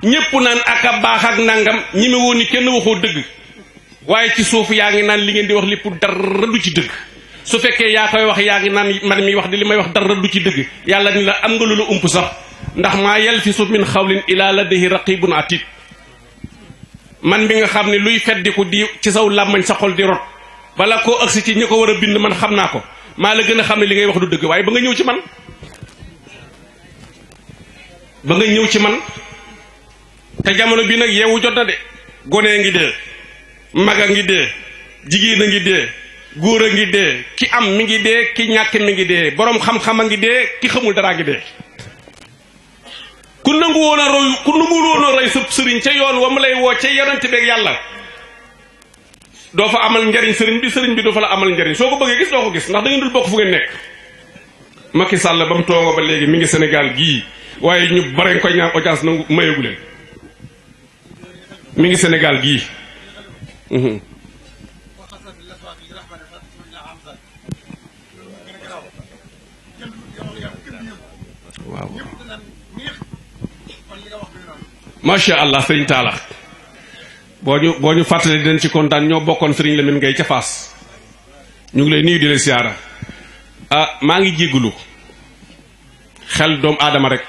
ñépp naan ak a baax ak nangam ñi me woon ni kenn waxoo dëgg waaye ci suuf yaa ngi naan li ngeen di wax lépp dara du ci dëgg su fekkee yaa koy wax yaa ngi naan man mi wax di li may wax dara du ci dëgg yàlla ni la am nga lu la ump sax ndax maa yalfisu min xawlin ilaa ladayhi raqibun atid man mi nga xam ne luy feddiku di ci saw làmmañ sa xol di rot bala koo agsi ci ñi ko war a bind man xam naa ko maa la gën a xam ne li ngay wax du dëgg waaye ba nga ñëw ci man te jamono bi nag yeewu jot na de gonee ngi dee mag a ngi dee jigéen a ngi dee góor a ngi dee ki am mi ngi dee ki ñàkk mi ngi dee boroom xam-xam a ngi dee ki xamul dara ngi dee ku nangu woon a roy sa sëriñ ca yoon wa mu lay woo ca yonent beeg yàlla doo fa amal njariñ sëriñ bi doo fa la amal njariñ soo ko bëggee gis doo ko gis ndax da ngeen dul bokk fu ngeen nekk Macky Sall ba mu toogoo ba léegi mi ngi Sénégal gii waaye ñu bare nga koy ñaan audience nangu mayeegu leen mi ngi Sénégal gii waaw macha allah sëriñ Talla boo ñu fàttali dañ ci kontaan ñoo bokkoon sëriñ Lamine Gueye ca Fass ñu ngi lay nuyu di la siyaara maa ngi jéggulu xel doomu aadama rek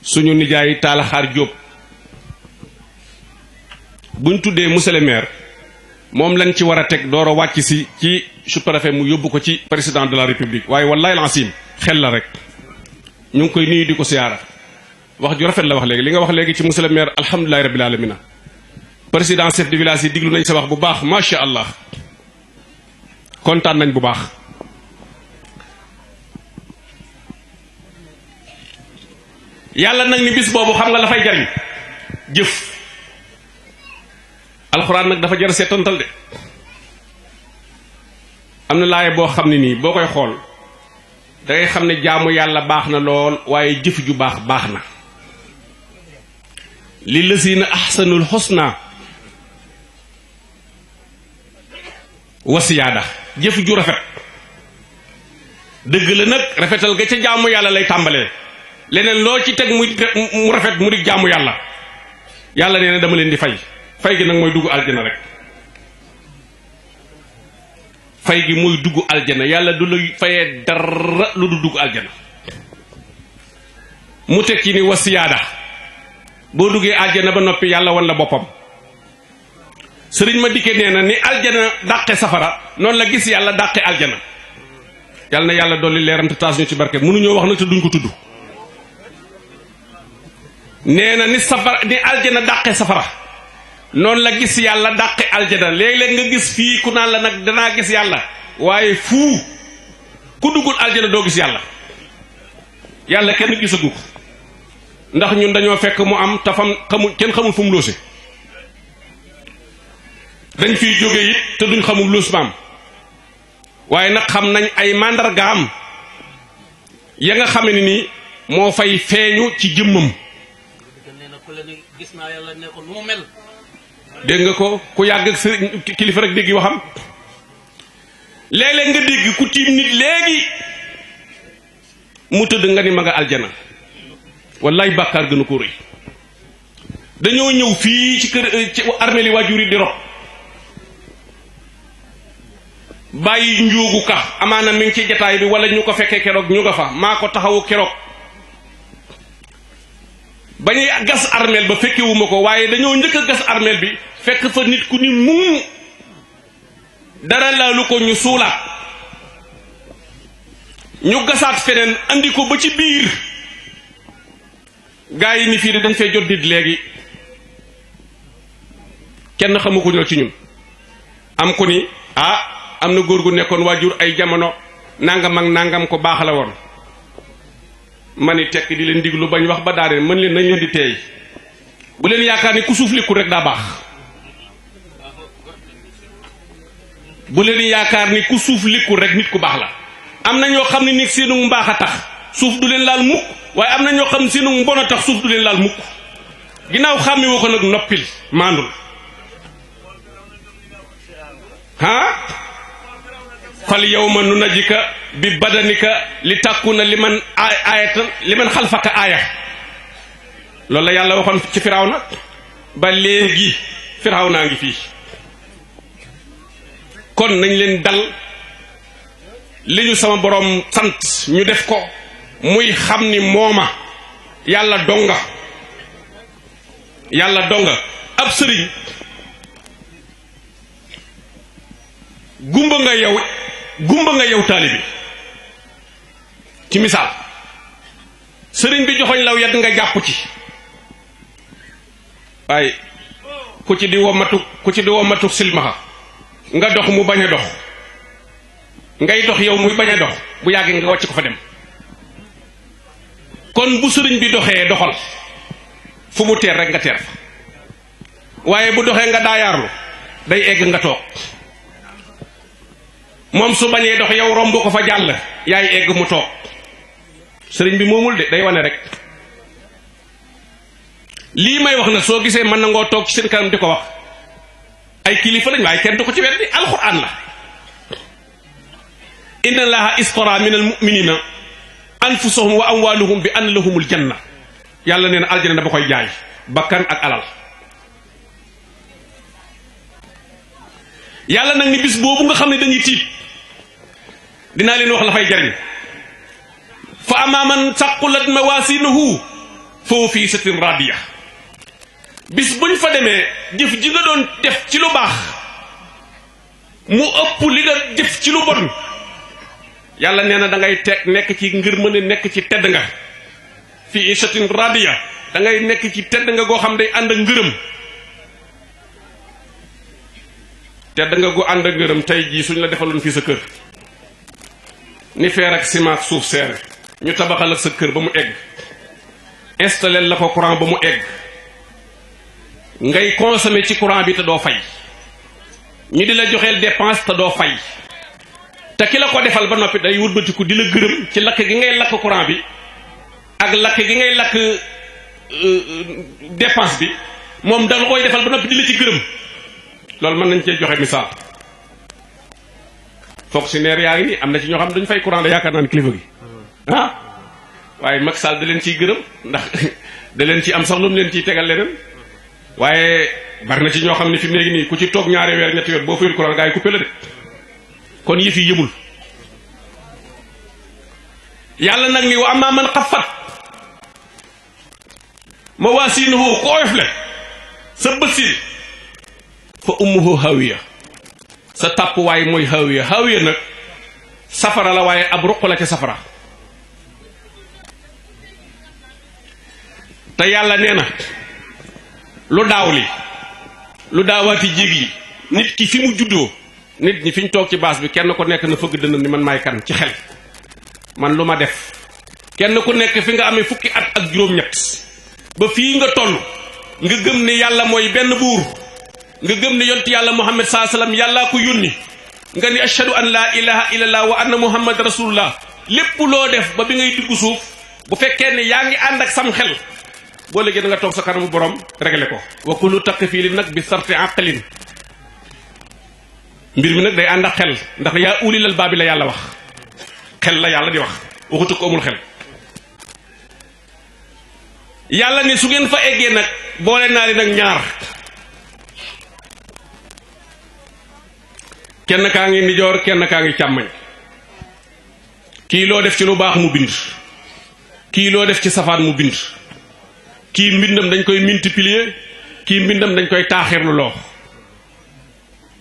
suñu nijaay Talla Xaar Jóob buñ tuddee monsieur le maire moom lañ ci war a teg door a wàcc si ci sous-préfet mu yóbbu ko ci président de la république waaye wallahi lancim xel la rek ñu ngi koy nuyu di ko siyaara wax ju rafet la wax léegi li nga wax léegi ci monsieur le maire alhamdulilahi rabbil alamina président chef de village yi diglu nañ sa wax bu baax macha allah kontaan nañ bu baax yàlla nag ni bis boobu xam nga la fay jariñ jëf alxuraan nag dafa jar seetantal de am na laaye boo xam ne nii boo koy xool dangay xam ne jaamu yàlla baax na lool waaye jëf ju baax baax na li lazina ahsanul husna wa siyaada jëf ju rafet dëgg la nag rafetal ga ca jaamu yàlla lay tàmbalee leneen loo ci teg mu rafet mu di jaamu yàlla yàlla nee na dama leen di fay gi nag mooy dugg aljana rek fay gi mooy dugg aljana yàlla du la fayee dara lu du dugg aljana mu teg ci ni wasiyaada boo duggee aljana ba noppi yàlla wan la boppam sëriñ ma dikke nee na ni aljana dàqe safara noonu la gis yàlla dàqe aljana yàlla na yàlla dolli leeram te taas ñu ci barke mënuñoo wax nag te duñ ko tudd nee na ni aljana dàqe safara noonu la gis yàlla dàqe aljana léeg-léeg nga gis fii ku naan la nag danaa gis yàlla waaye fuu ku duggul aljana doo gis yàlla yàlla kenn gisagu ko ndax ñun dañoo fekk mu am te fam kenn xamul fu mu loose dañ fiy jóge it te duñ xamul loos maam waaye nag xam nañ ay màndargaam ya nga xam ne ni moo fay feeñu ci jëmmam dégg nga ko ku yàgg ak sëriñ kilifa rek dégg waxam léeg-léeg nga dégg ku tiim nit léegi mu tëdd nga ni ma nga aljana wallaay bàkkaar gënu ko rëy dañoo ñëw fii ci kër ci armée li waajur yi di rob bàyyi njuugu ka amaana mi ngi ci jataay bi wala ñu ko fekkee keroog ñu nga fa maa ko taxawu keroog ba ñuy gas armeel ba fekkewuma ko waaye dañoo njëkk a gas armeel bi fekk fa nit ku ni mu dara laalu ko ñu suulaat ñu gasaat feneen andi ko ba ci biir gaa yi ni fii de dañ fee jot nit léegi kenn xamu ko ñoo ci ñun am ko ni am na góor gu nekkoon waajur ay jamono nangam ak nangam ko baax la woon ma ni tekk di leen diglu bañ wax ba daaneel mën leen nañ leen di teey bu leen yaakaar ni ku suuf likkul rek daa baax bu leen yaakaar ni ku suuf likkul rek nit ku baax la am na ñoo xam ne ni seenu mbaax a tax suuf du leen laal mukk waaye am na ñoo xam ne seenu mbon a tax suuf du leen laal mukk ginnaaw xàmme woo ko nag noppil maandul fal yawma nunajjika bi badanika li tàkkuna li man aayatan li man xalfaka aaya loolu la yàlla waxoon ci Firawna ba léegi Firawna ngi fii kon nañ leen dal li ñu sama boroom sant ñu def ko muy xam ni mooma yàlla donga ab sëriñ gumba nga yow taalibi ci misaal sëriñ bi joxoñ law yat nga jàpp ci waaye ku ci di womatu silmaxa nga dox mu bañ a dox ngay dox yow muy bañ a dox bu yàggee nga wàcc ko fa dem kon bu sëriñ bi doxee doxal fu mu teer rek nga teer fa waaye bu doxee nga daayaarlu day egg nga toog moom su bañee dox yow romb ko fa jàll yaay egg mu toog sëriñ bi moomul de day wane rek lii may wax nag soo gisee mën na ngoo toog ci seen kanam di ko wax ay kilifa lañ waaye kenn du ko ci weddi alxuraan la inna allaha istara min al muminina anfusahum wa amwaluhum bi anna lahumul janna yàlla nee na aljana dama koy jaay bakkan ak alal yàlla nag ni bis boobu nga xam ne dañuy tiit dinaa leen wax la fay jariñ fa amma man saqulat mawasinuhu foo fii satin radiya bis buñ fa demee jëf ji nga doon def ci lu baax mu ëpp li nga jëf ci lu bon yàlla nee na da ngay nekk ci ngir mën a nekk ci tedd nga fii satin radiya da ngay nekk ci tedd nga goo xam day ànd ak ngërëm tedd nga gu ànd ak ngërëm tey jii suñ la defaloon fii sa kër ni feer ak ciment suuf seere ñu tabaxal ak sa kër ba mu egg installé la ko courant ba mu egg ngay consommer ci courant bi te doo fay ñu di la joxeel dépense te doo fay te ki la ko defal ba noppi day wëlbatiku di la gërëm ci lakk gi ngay lakk courant bi ak lakk gi ngay lakk dépense bi moom da la koy defal ba noppi di la ci gërëm loolu mën nañ cee joxe misaal fonctionnaire yaa ngi nii am na ci ñoo xam ne dañu fay courant da yaakaar naa ne kilifa gi ah waaye Macky Sall da leen ciy gërëm ndax da leen ci am sax lu mu leen ciy tegal leneen waaye bari na ci ñoo xam ne fi mu nekk nii ku ci toog ñaari weer ñetti weer boo fayul courant gaa yi coupé la de kon yëf yi yëmul yàlla nag ni wa amma man xaffat mawaasiinuhu ko oyof le sa bësin fa ummuhu hawiya sa tàppuwaay mooy hawiya hawiya nag safara la waaye ab ruq la ca safara te yàlla nee na lu daaw li lu daawaati jéeg li nit ki fi mu juddoo nit ñi fi ñu toog ci baas bi kenn ku nekk na fëgg dënam ni man maay kan ci xel man lu ma def kenn ku nekk fi nga amee fukki at ak juróom-ñett ba fii nga toll nga gëm ne yàlla mooy benn buur nga gëm ne yonent yàlla muhammad saa sallam yàllaa ko yónni nga ni ashhadu an laa ilaha illallah wa anna muhammad rasulullah lépp loo def ba bi ngay dugg suuf bu fekkee ne yaa ngi ànd ak sam xel boo léegi da nga toog sa kanamu borom réglé ko wa kullu taqfiilin nag bi sarti aqlin mbir mi nag day ànd ak xel ndax yaa ulil albaabi la yàlla wax xel la yàlla di wax waxutu ko amul xel yàlla ne su ngeen fa eggee nag boole naa leen nag ñaar kenn kaa ngi ndijoor kenn kaa ngi càmmañ kii loo def ci lu baax mu bind kii loo def ci safaan mu bind kii mbindam dañ koy multiplier kii mbindam dañ koy taaxirlu loo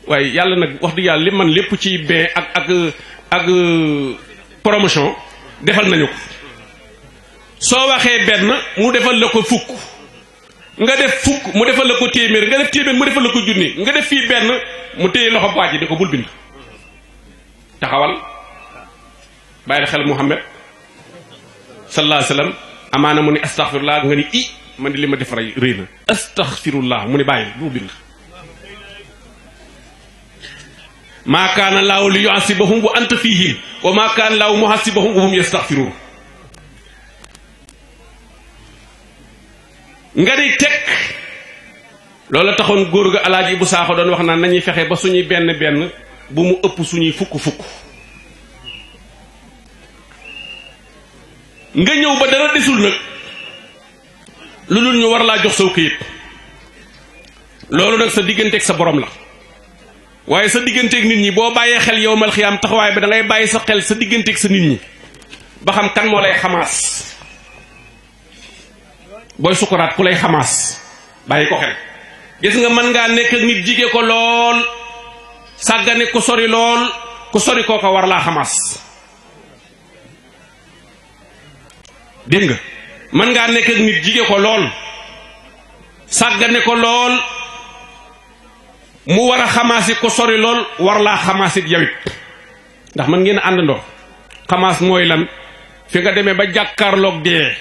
waaye yàlla nag wax dëgg yàlla li man lépp ci bee ak promotion defal nañu ko soo waxee benn mu defal la ko fukk nga def fukk mu defal la ko téeméer nga def téeméer mu defal la ko junni nga def fii benn mu téye loxo waaj di ko bul bind taxawal bàyyil xel Muhammad sallallahu alayhi wa sallam amaana mu ni astaghfirullah nga ni i man di li ma def rëy na astaghfirullah mu ni bàyyil bu bind maa kaana laahu li yu'azzibahum wa anta fiihim wa maa kaana laahu mu'azzibahum wa hum yastaghfiruun nga di teg loolu taxoon góor ga alaaji bu saaxo doon wax naan nañuy fexe ba suñuy benn benn bu mu ëpp suñuy fukk fukk nga ñëw ba dara desul nag lu dul ñu war laa jox saw këyit loolu nag sa digganteeg sa borom la waaye sa digganteeg nit ñi boo bàyyee xel yowmal xiyaam taxawaay ba da ngay bàyyi sa xel sa digganteeg sa nit ñi ba xam kan moo lay xamaas booy sukuraat ku lay xamaas bàyyi ko xel gis nga mën ngaa nekk ak nit jige ko lool sàggane ku sori lool ku sori koo ko war laa xamaas dégg nga mën ngaa nekk ak nit jige ko lool sàggane ko lool mu war a xamaasi ko sori lool war laa xamaasit yawit ndax man ngeen àndandoo xamaas mooy lan fi nga demee ba jàkkaarloog dee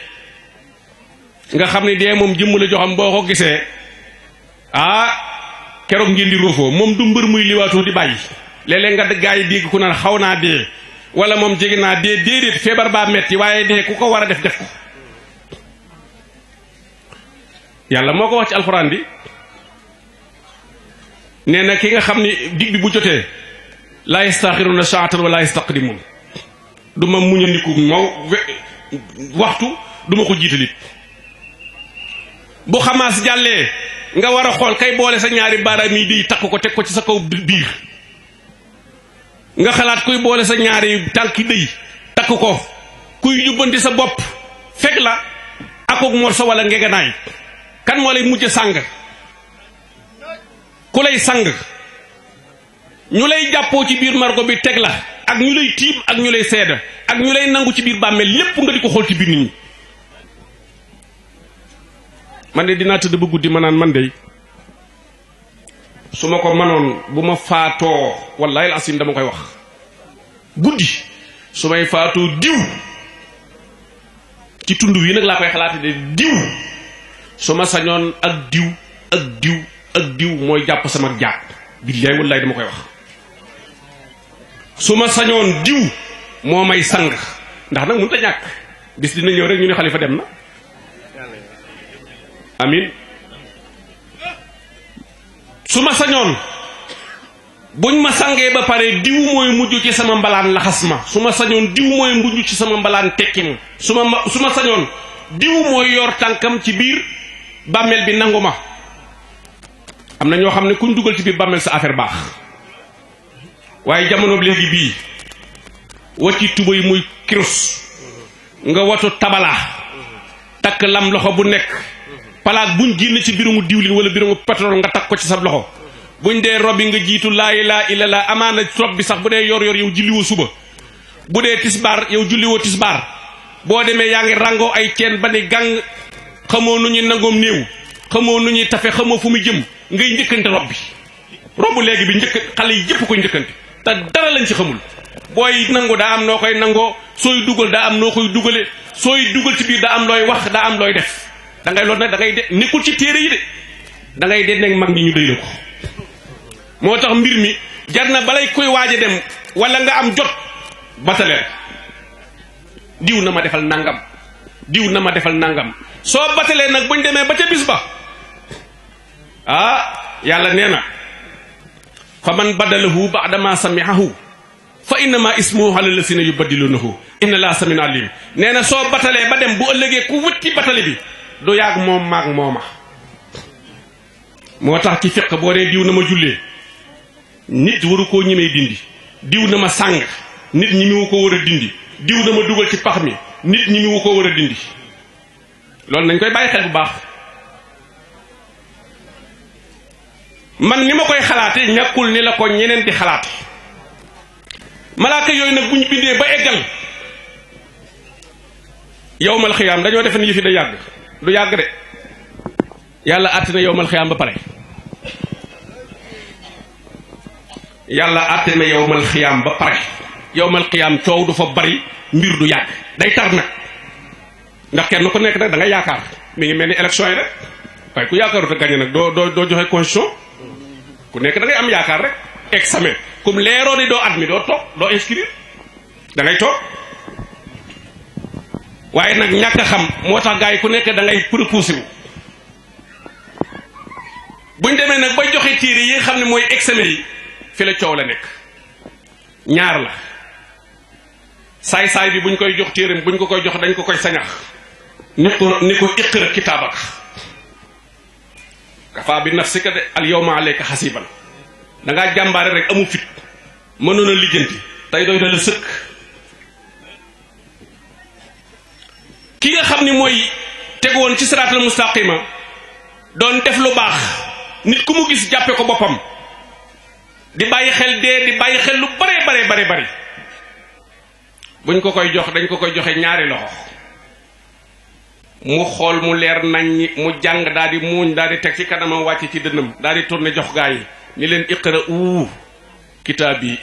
nga xam ne dee moom jëmm la joxam boo ko gisee keroog ngeen di roofoo moom du mbër muy liwaatoo di bàyyi léeg-léeg nga gaa yi dégg ku naan xaw naa dee wala moom jege naa dee déedéet feebar baa metti waaye dee ku ko war a def def ko yàlla moo ko wax ci alxuraan bi nee na ki nga xam ni dig bi bu jotee laa yastaxiruna saatan wala yastaqdimun du ma muñandiku waxtu du ma ko jiitalit bu xamaas jàllee nga war a xool kay boole sa ñaari baaraam yi di takk ko teg ko ci sa kaw biir nga xalaat kuy boole sa ñaari tànki dëy takk ko kuy jubbanti sa bopp fekk la akook morso wala ngeganaay kan moo lay mujj sàng ku lay sang ñu lay jàppoo ci biir margo bi teg la ak ñu lay tiim ak ñu lay seeda ak ñu lay nangu ci biir bàmmeel lépp nga di ko xool ci biir nit ñi man de dinaa tëdd ba guddi ma naan man de su ma ko manoon bu ma faatoo wallaahi asim dama koy wax guddi su may faatoo diw ci tund wi nag laa koy xalaate de diw su ma sañoon ak diw ak diw ak diw mooy jàpp sama jàpp billaay wallaay dama koy wax su ma sañoon diw moo may sang ndax nag mënut a ñàkk bis dina ñëw rek ñu ne xalifa dem na amin su ma sañoon buñ ma sangee ba pare diw mooy mujj ci sama mbalaan laxas ma su ma sañoon diw mooy mujj ci sama mbalaan tekki ma su ma sañoon diw mooy yor tànkam ci biir bàmmeel bi nangu ma. am na ñoo xam ne kuñ dugal ci biir bàmmeel sa affaire baax waaye jamono bi léegi bii wacci tuba yi muy kirus nga watu tabala takk lam loxo bu nekk palaat buñ génne ci birumu diwlin wala birumu pétrole nga takk ko ci sa loxo buñ dee robi nga jiitu laa ilaaha illallaah amaana rob bi sax bu dee yor yow julliwoo suba bu dee tisbaar yow julliwoo tisbaar boo demee yaa ngi rangoo ay ceen ba ni gàng xamoo nu ñuy nangoom néew xamoo nu ñuy tafe xamoo fu mu jëm ngay njëkkante rob bi robu léegi bi njëkk xale yi yëpp koy njëkkante te dara lañ ci xamul booy nangu daa am noo koy nangoo sooy dugal daa am noo koy dugale sooy dugal ci biir daa am looy wax daa am looy def da ngay loolu nag da ngay de nekkul ci téere yi de da ngay de nekk mag ñi ñu doy la ko moo tax mbir mi jar na balay koy waaj a dem wala nga am jot bataleen diw na ma defal nangam diw na ma defal nangam soo batalee nag buñ demee ba ca bis ba yàlla nee na fa man badalahu ba'dama sami'ahu fa innama ismuhu ala lasina yubaddilunahu inna laa samiun alim nee na soo batalee ba dem bu ëllëgee ku wëtti batale bi du yàgg moom maag mooma moo tax ci fiq boo dee diw na ma jullee nit waru koo ñemee dindi diw na ma sàng nit ñi mu ko war a dindi diw na ma dugal ci pax mi nit ñi mu ko war a dindi loolu nañ koy bàyyi xel bu baax man ni ma koy xalaate ñàkkul ni la ko ñeneen di xalaate malaaka yooyu nag bu ñu bindee ba eggal yowmal xiyaam dañoo defe ne yëfi da yàgg du yàgg de yàlla àtte na yowmal xiyaam ba pare yàlla àtte na yowmal xiyaam ba pare yowmal xiyaam coow du fa bari mbir du yàgg day tar nag ndax kenn ku nekk nag da nga yaakaar mi ngi mel ni élection yi rek waaye ku yaakaarut a gagné nag doo joxe constitution ku nekk da ngay am yaakaar rek examen comme leeroo ni doo admis doo toog doo inscrire da ngay toog waaye nag ñàkk a xam moo tax gars yi ku nekk da ngay proposé wu buñ demee nag bay joxe téere yi nga xam ne mooy examen yi fi la coow la nekk ñaar la saay-saay bi buñ koy jox téeram buñ ko koy jox dañ ko koy sañax ni ko iqra kitaabak kafaa bi nafsika de al yawma alayka xasiban da ngaa jàmbaare rek amu fit mënoon a lijjanti tey doy na la sëkk ki nga xam ni mooy tegu woon ci siraatal mustaqima doon def lu baax nit ku mu gis jàppe ko boppam di bàyyi xel dee di bàyyi xel lu bare bari buñ ko koy jox dañ ko koy joxe ñaari loxo mu xool mu leer nañ mu jàng daal di muuñ daal di teg ci kanamam wàcc ci dënnam daal di tourné jox gaa yi ni leen iqra kitaab yi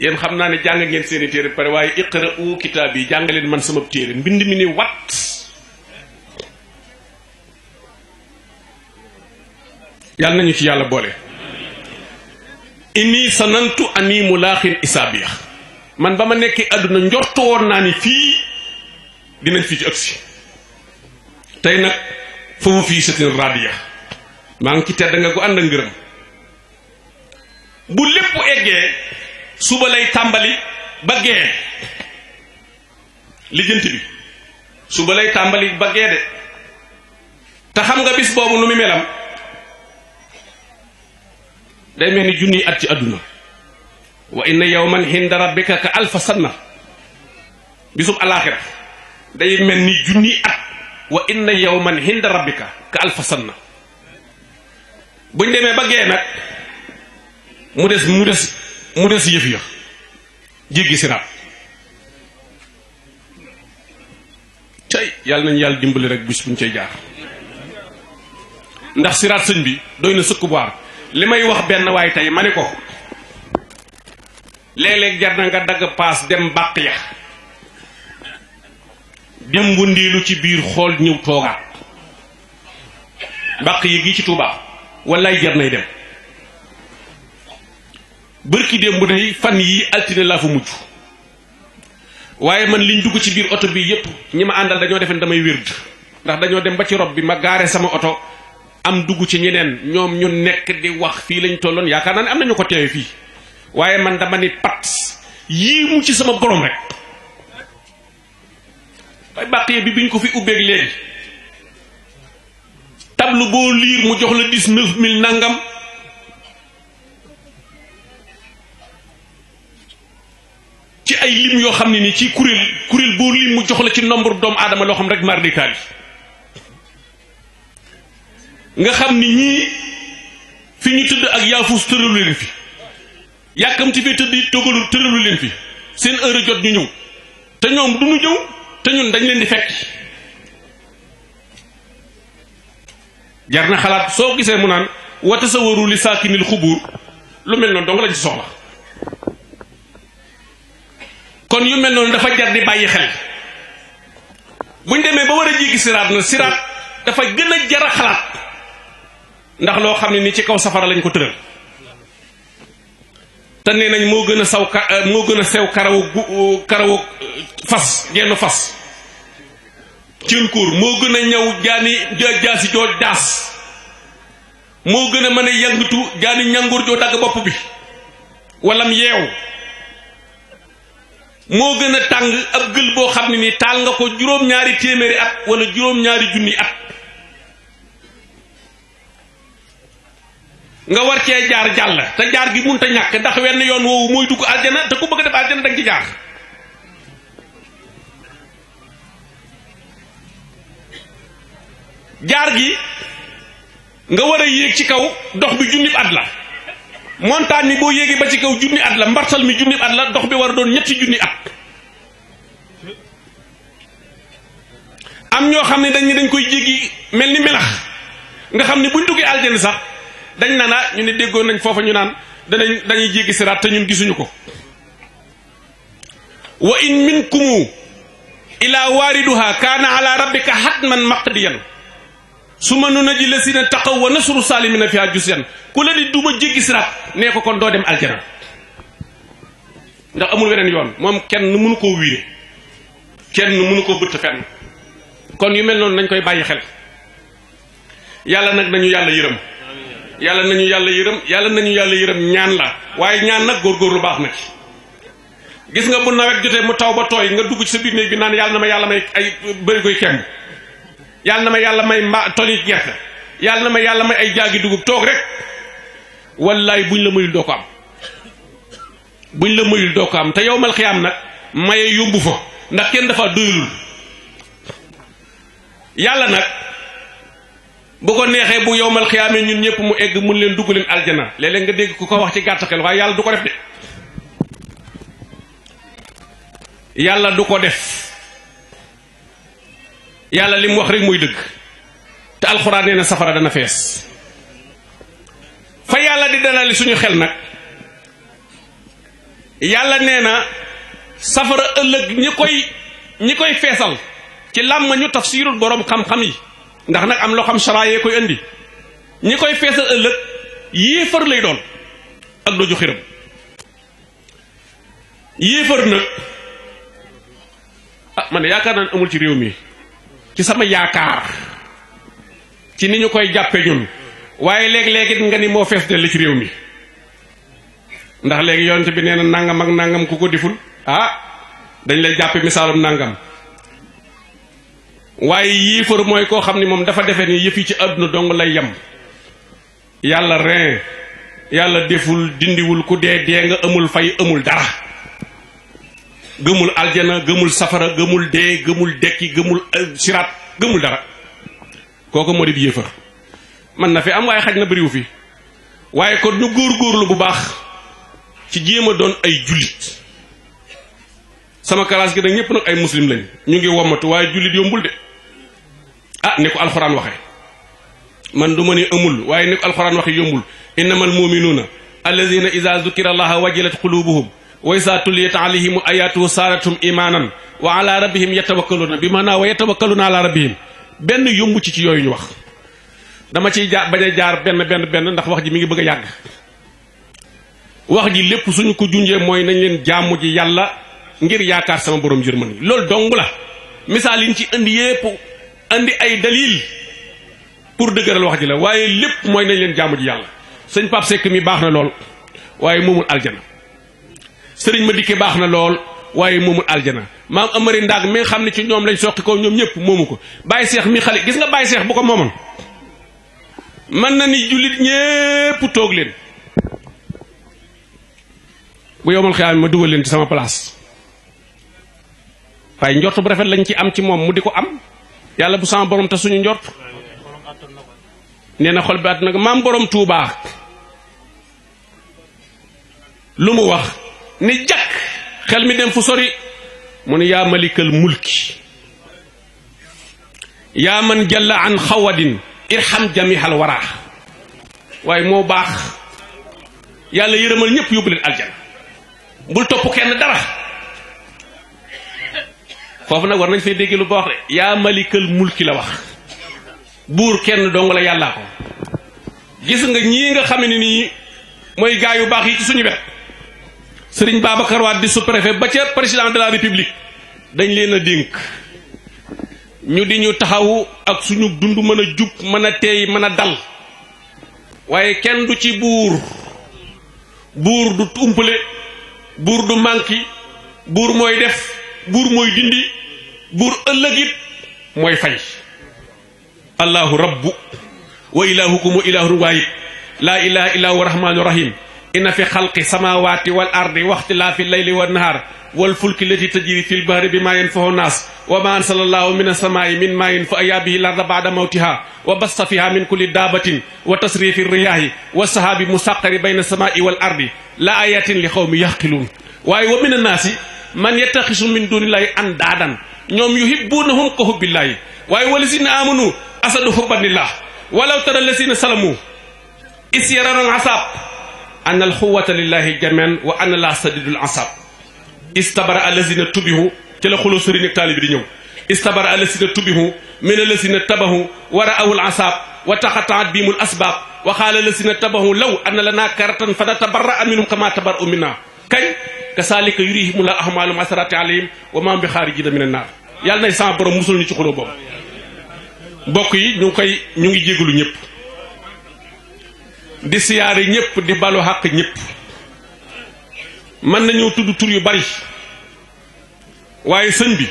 yéen xam naa ne jàng ngeen seeni téere pare waaye iqra kitaab yi jàng leen man sama téere mbind mi ni wat yàlla nañu ci yàlla boole inni sanantu ani mulaaxin isaabiya man ba ma nekkee àdduna njortu woon naa ni fii dinañ fi ci ëgsi tey nag foofu fii c'est radiya maa ngi ci tedd nga gu ànd ak ngërëm bu lépp eggee suba lay tàmbali ba gee lijjanti bi suba lay tàmbali ba gee de te xam nga bis boobu nu mu melam day mel ni junniy at ci àdduna wa inna yawman hinda rabbika ka alfa sanna bisub alaaxira day mel ni junniy at wa inna yawman hinda rabbika ka alfa sanna buñ demee ba gee nag mu des yëf ya jéggi siraat cay yàlla nañu yàlla dimbali rek bis buñ cay jaar ndax siraat sëñ bi doy na sëkk waar li may wax benn waaye tey ma ne ko léeg-léeg jar na nga dagg paas dem bàq ya dem wëndeelu ci biir xool ñëw toogaat bàq yi gi ci Tuubaa wallaay jar nay dem bërki démb day fan yi altine laa fa mujj waaye man liñ dugg ci biir oto bi yépp ñi ma àndal dañoo defe ne damay wérd ndax dañoo dem ba ci rob bi ma gaare sama oto am dugg ci ñeneen ñoom ñu nekk di wax fii lañ tolloon yaakaar naa ne am nañu ko teewe fii waaye man dama ni pat yii mu ci sama borom rek bay bàqee bi biñ ko fi ubbeeg léegi tableau boo liir mu jox la 19 000 nangam ci ay lim yoo xam ne ni ci kuréel boo lim mu jox la ci nombre doomu aadama loo xam rek mar di taal nga xam ni ñii fi ñu tëdd ak yaafus tëralu leen fi yàkkamti fee tëdd togalu tëralu leen fi seen heure jot ñu ñëw te ñoom du ñu ñëw te ñun dañ leen di fekk jar na xalaat soo gisee mu naan wa tasawaru li saakinil xubuur lu mel noonu dong lañ ci soxla kon yu mel noonu dafa jar di bàyyi xel buñ demee ba war a jéggi siraat na siraat dafa gën a jar a xalaat ndax loo xam ne ni ci kaw safara lañ ko tëral te nee nañ moo gën a sew karawu fas genn fas cën kóor moo gën a ñaw jaasi joo daas moo gën a mën a yëngatu jaani ñangoor joo dagg bopp bi walam yeew moo gën a tàng ab gël boo xam ne ni taal nga ko juróom-ñaari téeméeri at wala juróom-ñaari junni at nga war cee jaar jàll te jaar gi munta ñàkk ndax wenn yoon woowu mooy dugg aljana te ku bëgg a def aljana danga ci jaar jaar gi nga war a yéeg ci kaw dox bi junni at la montagne mi boo yéegee ba ci kaw junni at la mbartal mi junni at la dox bi war a doon ñetti junni at am ñoo xam ne dañ koy jéggi mel ni melax nga xam ne buñ duggee aljana sax dañ naan ñu ne déggoon nañ foofa ñu naan dañuy jéggi siraat te ñun gisuñu ko wa in minkumu ila waariduha kaana ala rabbika hatman maqdiyan summa nunajji lasina taqaw wa nasru salimina fiha jusyan ku la di duma jéggi siraat nee ko kon doo dem aljana ndax amul weneen yoon moom kenn mënu koo wiire kenn mënu koo bëtt fenn kon yu mel noonu nañ koy bàyyi xel yàlla nag nañu yàlla yërëm yàlla nañu yàlla yërëm ñaan la waaye ñaan nag góorgóorlu baax na ci gis nga bu nawet jotee mu taw ba tooy nga dugg ci sa biir néeg bi naan yàlla na ma yàlla may ay bëri koy kemb yàlla na ma yàlla may toni gerte yàlla na ma yàlla may ay jaagi dugub toog rek wallaay buñ la mayul doo ko am buñ la mayul doo ko am te yowmal xiyaam nag maye yóbbu fa ndax kenn dafa doyulul yàlla nag bu ko neexee bu yowmal xiyaamee ñun ñëpp mu egg mun leen dugg leen aljana léeg-léeg nga dégg ku ko wax ci gàtt xel waaye yàlla du ko def de yàlla du ko def yàlla li mu wax rek muy dëgg te alxuraan nee na safara dana fees fa yàlla di dalali suñu xel nag yàlla nee na safara ëllëg ñi koy feesal ci làmm ñu tafsirul boroom xam-xam yi ndax nag am loo xam saraayee koy indi ñi koy feesal ëllëg yéefar lay doon ak doju xiram yéefar nag man yaakaar naa ne amul ci réew mi ci sama yaakaar ci ni ñu koy jàppe ñun waaye léegi-léegi nga ni moo fees dell ci réew mi ndax léegi yonent bi nee na nangam ak nangam ku ko deful dañ lay jàppe misaalum nangam waaye yéefar mooy koo xam ni moom dafa defe ni yëf yi ci àdduna dong lay yem yàlla ren yàlla deful dindiwul ku dee nga amul fay amul dara gëmul aljana gëmul safara gëmul dee gëmul dekki gëmul siraat gëmul dara kooku moo di yéefar man na fi am waaye xaj na bëriwu fi waaye kon ñu góorgóorlu bu baax ci jéem a doon ay jullit sama classe gi nag ñëpp nag ay muslim lañ ñu ngi wommatu waaye jullit yombul de ni ko alxuraan waxe man du ma ne amul waaye ni ko alxuraan waxe yombul innamal muminuuna alladina ida zukira allaha wajilat qulubuhum wa isa tuliyat alayhim ayatuhu saaratum imanan wa ala rabbihim yatawakkaluna bi maanaa wa yatawakkaluna ala rabbihim benn yomb ci yooyu ñu wax dama ciy bañ a jaar benn ndax wax ji mi ngi bëgg a yàgg wax ji lépp suñu ko junjee mooy nañ leen jaamu ji yàlla ngir yaakaar sama borom jërmën yi loolu dong la misaal yi ñu ci indi yépp indi ay dalil pour dëgëral wax ji la waaye lépp mooy nañ leen jaamu ji yàlla sëñ Pape Seck mi baax na lool waaye moomul aljana sëriñ ma dikke baax na lool waaye moomul aljana maam Amari Ndaag mi nga xam ne ci ñoom lañ soqi ko ñoom ñëpp moomu ko Baye Cheikh mi xale gis nga Baye Cheikh bu ko moomoon mën na ni jullit ñépp toog leen bu yomal xiyaam ma dugal leen ci sama place waaye njort bu rafet lañ ci am ci moom mu di ko am yàlla bu sama borom te suñu njort nee na xol bi at nag maam borom Tuubaa lu mu wax ni jàkk xel mi dem fu sori mu ne yaa malikal mulki yaa man jalla an xawadin irham jamihal waraa waaye moo baax yàlla yërëmal ñëpp yóbbu leen aljana bul topp kenn dara foofu nag war nañ fay dégg lu baax de yaa malikal mulki la wax buur kenn dong la yàllaa ko gis nga ñii nga xam ne nii mooy gaa yu baax yi ci suñu wet Sëriñ Babacar Wade di sous-préfet ba ca président de la république dañ leen a dénk ñu di ñu taxawu ak suñu dund mën a jub mën a teey mën a dal waaye kenn du ci buur du umpale buur du manki buur mooy def buur mooy dindi buur ëllëg it mooy fay allahu rabbu wa ilahukum wa ilahun waahid laa ilaha illa huwa rahmanu rahim inna fi xalqi samawati wal ardi waxtilaafi layli wan nahar wal fulki lati tajri fil bahri bima yanfahu nas wa ma ansala allahu min as-samaa'i min ma'in fa ahya bihi al-arda ba'da mawtiha wa bassa fiha min kulli dabbatin wa tasrifi riyahi wa sahabi musaqqari bayna as-samaa'i wal ardi la ayatin li qawmi yaqilun waaye wa min an-naasi man yattaxisu min dunillahi andaadan ñoom yuhibbunahum ka hubbillahi waaye walazina amanu asadu hubban lillah walaw tara allazina salamu is yarana al-asab anna al-quwwata lillahi jami'an wa anna la sadidul asab istabara allazina tubihu ci la xuloo sëriñ ak taalibi di ñëw istabara allazina tubihu min allazina tabahu wa ra'aw al-asab wa taqatta'at bihim al-asbab wa qala allazina tabahu law anna lana karatan fanatabarra'a minhum kama tabarra'u minna kañ kasaalika yurihim la ahmaalum asarati alayhim wa ma bi xaarijina min an-naar yàlla nay sama borom musul ñu ci xuloo boobu mbokk yi ñu ngi jégalu ñëpp di siyaare ñëpp di balu xàq ñëpp mën nañoo tudd tur yu bari waaye sëñ bi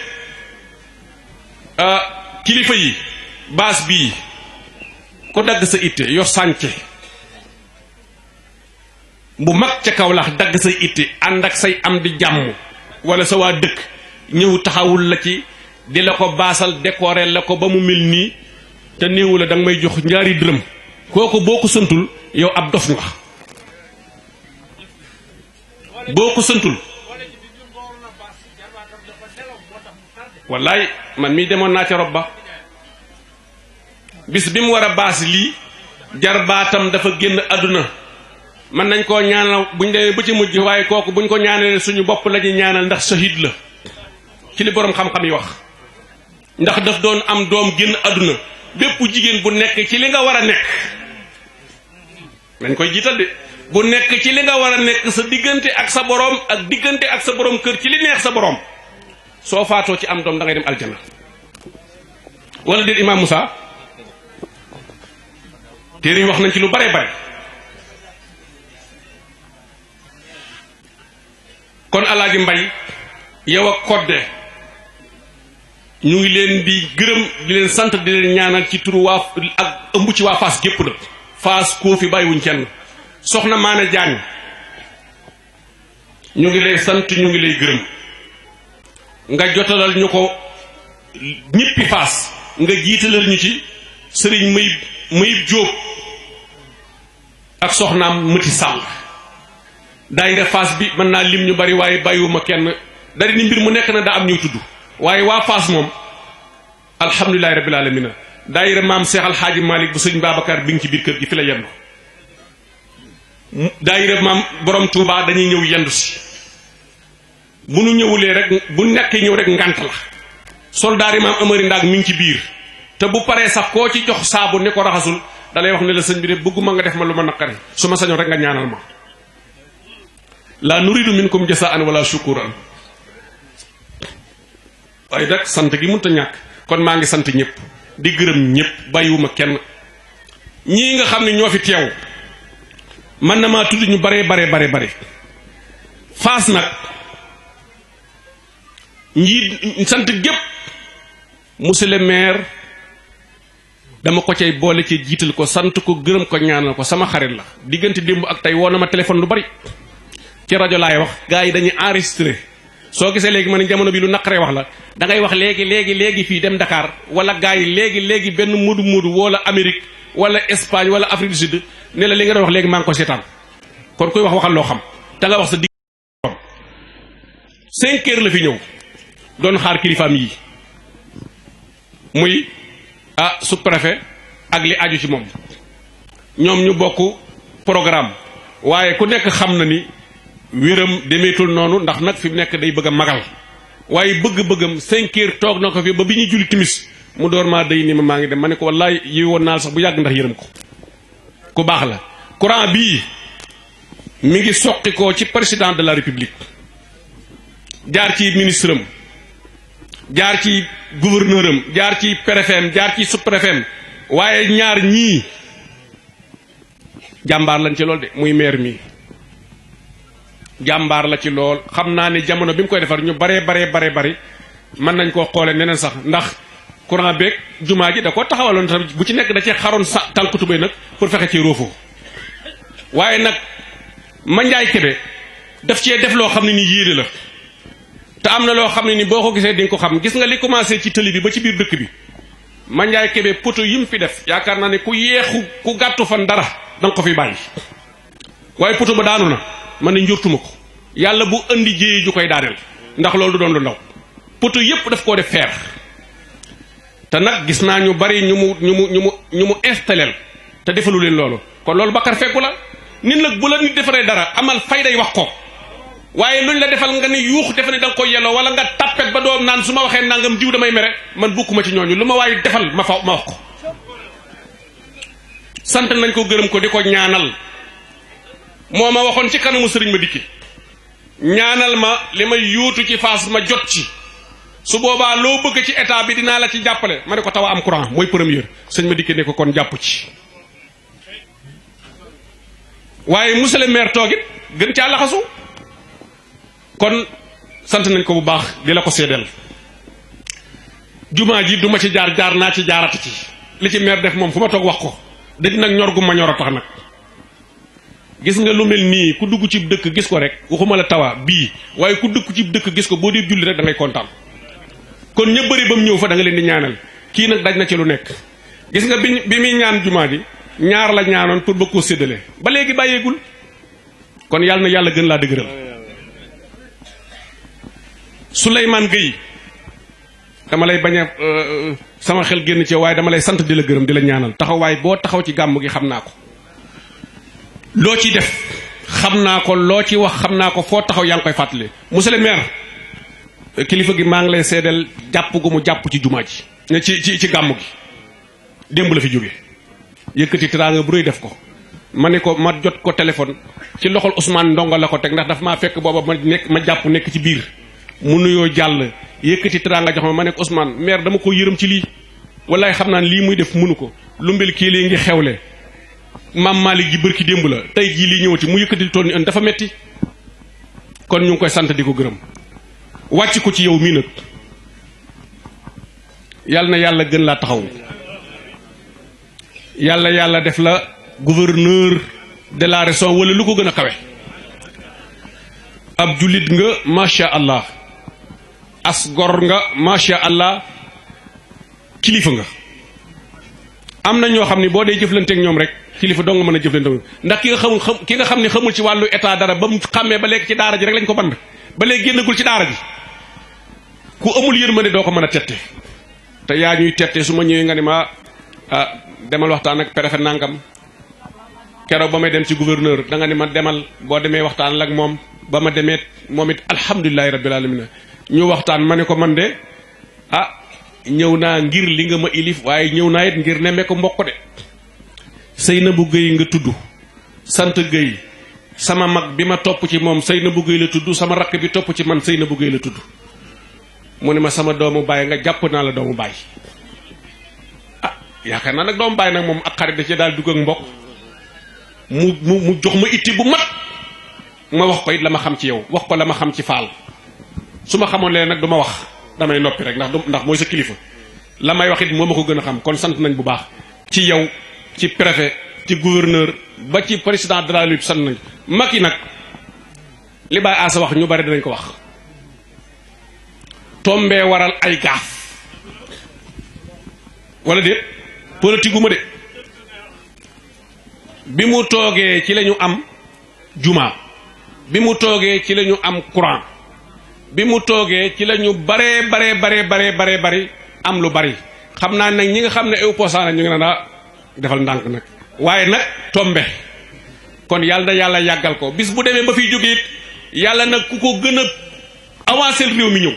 kilifa yi baas bii ku dagg sa itte yor sànce bu mag ca Kawlax dagg say itte ànd ak say am di jàmm wala sa waa dëkk ñëw taxawul la ci di la ko baasal décorer la ko ba mu mel nii te néewu la danga may jox ñaari dërëm kooku boo ko santul yow ab dof nga boo ko santul wallaay man mii demoon naa ca rob ba bis bi mu war a baas lii jarbaatam dafa génn àdduna mën nañ koo ñaanal buñ demee ba ci mujj waaye kooku buñ ko ñaanalee suñu bopp la ñuy ñaanal ndax shahid la ci li boroom xam-xam yi wax ndax daf doon am doom génn àdduna bépp jigéen bu nekk ci li nga war a nekk nañ koy jiital de bu nekk ci li nga war a nekk sa diggante ak sa boroom ak diggante ak sa boroom kër ci li neex sa boroom soo faatoo ci am doom da ngay dem aljana wala déet Imam Moussa téere yi wax nañ ci lu bare bare kon Alaaji Mbay yow ak Kodde ñu ngi leen di gërëm di leen sant di leen ñaanal ci turu waa ak ëmb ci waa Fass gépp la Fass koo fi bàyyiwuñ kenn soxna Maane Jaañ ñu ngi lay sant ñu ngi lay gërëm nga jotalal ñu ko ñippi Fass nga jiitalal ñu ci sëriñ Mayib Jóob ak soxnaam Mëti Sàll daayira Fass bi mën naa lim ñu bari waaye bàyyiwuma kenn dari ni mbir mu nekk na daa am ñuy tudd waaye waa Fass moom alhamdulilahi rabbil alamina daayira maam Seex Alxaaji Malik bu sëñ Babacar bi ngi ci biir kër gi fi la yendu daayira maam borom Touba dañuy ñëw yendu si bu nu ñëwulee rek bu nekkee ñëw rek ngant la soldaar yi maam Amari Ndaag mi ngi ci biir te bu paree sax koo ci jox saabu ni ko raxasul dalay wax ne la sëñ bi de bëgguma nga def ma lu ma naqari su ma sañoon rek nga ñaanal ma la nuridu minkum jasaan wala shukuran waaye nag sant gi mënut a ñàkk kon maa ngi sant ñëpp di gërëm ñëpp bàyyiwuma kenn ñii nga xam ne ñoo fi teew man na maa tudd ñu bare Fass nag ñi sant gépp monsieur le maire dama ko cay boole ci jiital ko sant ko gërëm ko ñaanal ko sama xarit la diggante démb ak tey woo na ma téléphone lu bari ci rajo laay wax gars yi dañuy enregistré soo gisee léegi man jamono bi lu naqaree wax la da ngay wax léegi fii dem Dakar wala gars yi léegi benn moodu wala Amérique wala Espagne wala Afrique du Sud ne la li nga doon wax léegi maa ngi ko seetaan kon koy waxal loo xam te nga wax sa digg 5 heures la fi ñëw doon xaar kilifaam yi muy sous-préfet ak li aju ci moom ñoom ñu bokk programme waaye ku nekk xam na ni wéram demeetul noonu ndax nag fi mu nekk day bëgg a magal waaye bëgg-bëggam 5 heures toog na ko fi ba bi ñuy julli timis mu door maa day ni maa ngi dem ma ne ko wallaay yi woon naa sax bu yàgg ndax yërëm ko ku baax la courant bii mi ngi soqi ko ci président de la république jaar ci ministre am jaar ci gouverneur am jaar ci préfet am jaar ci sous-préfet am waaye ñaar ñii jàmbaar lañ ci lool de muy maire mi jàmbaar la ci lool xam naa ne jamono bi mu koy defar ñu bari mën nañ koo xoole neneen sax ndax courant beeg jumaa ji da ko taxawaloon tamit bu ci nekk da cee xaroon sa tànk tubéy nag pour fexe ci roofoo waaye nag Mandiaye Kébé daf cee def loo xam ne ni yéene la te am na loo xam ne ni boo ko gisee di nga ko xam gis nga li commencé ci tëli bi ba ci biir dëkk bi Mandiaye Kébé poto yi mu fi def yaakaar naa ne ku yeexu ku gàttu fan dara danga ko fi bàyyi waaye poto ba daanu na man ne njortuma ko yàlla bu indi jéye ju koy daaneel ndax loolu du doon lu ndaw poto yépp daf koo def feer te nag gis naa ñu bari ñu mu installeel te defalu leen loolu kon loolu bakkar fekku la nit nag bu la nit defaree dara amal fayday wax ko waaye luñ la defal nga ni yuux defe ne da nga ko yelloo wala nga tappet ba doom naan su ma waxee nangam diw damay mere man bokkuma ci ñooñu lu ma waaye defal ma wax ko sant nañ ko gërëm ko di ko ñaanal moo ma waxoon ci kanamu sëriñ ma dikki ñaanal ma li may yuutu ci Fass ma jot ci su boobaa loo bëgg ci état bi dinaa la ci jàppale ma ne ko tawa am courant mooy première sëñ ma dikki ne ko kon jàpp ci waaye monsieur le maire toogit gën caa laxasu kon sant nañ ko bu baax di la ko seedeel jumaa ji duma ci jaar naa ci jaarati ci li ci maire def moom fu ma toog wax ko dëgg nag ñor gu ma ñor a tax nag gis nga lu mel nii ku dugg ci dëkk gis ko rek waxuma la tawa bii waaye ku dugg ci dëkk gis ko boo dee julli rek da ngay kontaan kon ña bëri ba mu ñëw fa da nga leen di ñaanal kii nag daj na ci lu nekk gis nga bi muy ñaan jumaa ji ñaar la ñaanoon pour bëgg koo séddale ba léegi bàyyeegul kon yàlla na yàlla gën laa dëgëral Souleymane Gueye dama lay bañ a sama xel génn ci waaye dama lay sant di la gërëm di la ñaanal taxawaay boo taxaw ci gàmm gi xam naa ko loo ci def xam naa ko loo ci wax xam naa ko foo taxaw yaa ngi koy fàttali monsieur le maire kilifa gi maa ngi lay seedeel jàpp gu mu jàpp ci jumaa ji ne ci gàmm gi démb la fi jóge yëkkati teraanga bu rëy def ko ma ne ko ma jot ko téléphone ci loxol Ousmane Ndongo la ko teg ndax daf maa fekk booba ma jàpp nekk ci biir mu nuyoo jàll yëkkati teraanga jox ma ne ko Ousmane maire dama ko yërëm ci lii wallaay xam naa ne lii muy def mënu ko lu mbel kii lii ngi xewle maam Malick ji bërki démb la tey jii lii ñëwati mu yëkkati tool ni ën dafa metti kon ñu ngi koy sant di ko gërëm wàcc ko ci yow mii nag yàlla na yàlla gën laa taxaw yàlla def la gouverneur de la région wala lu ko gën a kawe ab jullit nga macha allah as gor nga macha allah kilifa nga am na ñoo xam ne boo dee jëflanteeg ñoom rek kilifa dong nga mën a jëflante ndax ki nga xam ne xamul ci wàllu état dara ba mu xàmmee ba léegi ci daara ji rek lañ ko band ba léegi génnagul ci daara ji ku amul yërmande doo ko mën a tette te yaa ñuy tette su ma ñëwee nga ne ma demal waxtaan ak préfet nangam keroog ba may dem ci gouverneur da nga ni ma demal boo demee waxtaan ak moom ba ma demee moom it alhamdulilahi rabbil alamin ñu waxtaan ma ne ko man de ñëw naa ngir li nga ma ilif waaye ñëw naa it ngir nemme ko mbokk de Seynabou Gueye nga tudd sant Gueye sama mag bi ma topp ci moom Seynabou Gueye la tudd sama rakk bi topp ci man Seynabou Gueye la tudd mu ne ma sama doomu baay nga jàpp naa la doomu baay yaakaar naa nag doomu bàyyi nag moom ak xarit da ci daal dugg ak mbokk mu jox ma itti bu mat ma wax ko it la ma xam ci yow wax ko la ma xam ci faal su ma xamoon leen nag du ma wax damay noppi rek ndax mooy sa kilifa la may wax it moo ma ko gën a xam kon sant nañ bu baax ci yow ci préfet ci gouverneur ba ci président de la République sant nañ Macky nag li Baye Assa wax ñu bari dinañ ko wax tombee waral ay gaaf wala déet politique gu ma de bi mu toogee ci la ñu am juma bi mu toogee ci la ñu am courant bi mu toogee ci la ñu baree bari am lu bari xam naa nag ñi nga xam ne ay opposant la ñu ngi naan defal ndànk nag waaye nag tombe kon yàlla na yàlla yàggal ko bis bu demee ba fiy jógee it yàlla nag ku ko gën a avancé réew mi ñëw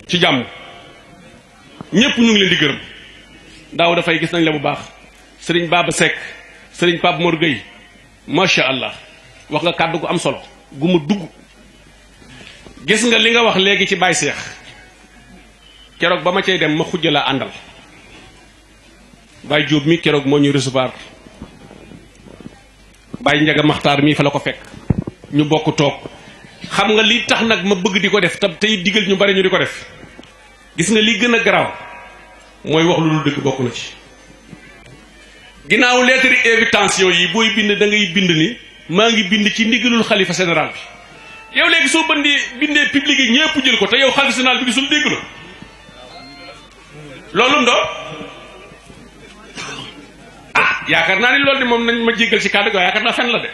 ci jàmm ñépp ñu ngi leen di gërëm daaw dafay gis nañ la bu baax sëriñ Baba Seck sëriñ Pape Mor Gueye macha allah wax nga kàddu gu am solo gu ma dugg gis nga li nga wax léegi ci Baye Cheikh keroog ba ma cay dem ma xujja laa àndal Baye Diop mi keroog moo ñu recevoir Baye Njaga Maxtaar mii fa la ko fekk ñu bokk toog xam nga li tax nag ma bëgg di ko def tey digal ñu bari ñu di ko def gis nga li gën a garaaw mooy wax lu dul dëgg bokk na ci ginnaaw lettre invitation yi booy bind da ngay bind ni maa ngi bind ci ndigalul xalifa général bi yow léegi soo bindee public yi ñëpp jël ko te yow xalifa général bi gisul dégg la loolu ndo yaakaar naa ni loolu di moom nañ ma jéggal ci kàddu gi waaye yaakaar naa fen la de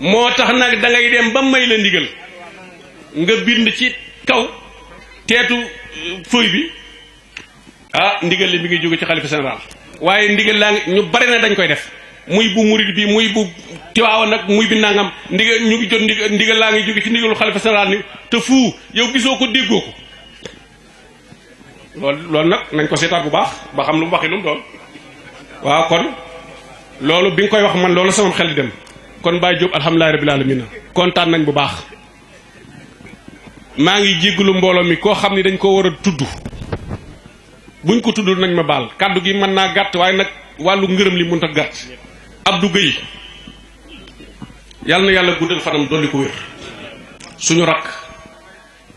moo tax nag da ngay dem ba may la ndigal nga bind ci kaw teetu feuille bi ndigal li mi ngi jóge ci xalifa général waaye ndigal laa ngi ñu bari na dañ koy def muy bu murid bi muy bu tiwaawa nag muy bi nangam ndigal ñu ngi jot ndigal laa ngi jóge ci ndigalu xalifa général ni te fu yow gisoo ko déggoo ko loolu nag nañ ko seetaat bu baax ba xam lu mu waxi lu mu doon waaw kon loolu bi nga koy wax man loolu sama xel di dem kon Baye Diop alhamdulilah rabbil alamin kontaan nañ bu baax maa ngi jéggalu mbooloo mi koo xam ni dañ ko war a tudd buñ ko tudd nañ ma baal kàddu gi mën naa gàtt waaye nag wàllu ngërëm li mënut a gàtt Abdou Gueye yàlla na yàlla guddal fanam dolli ko wér suñu rakk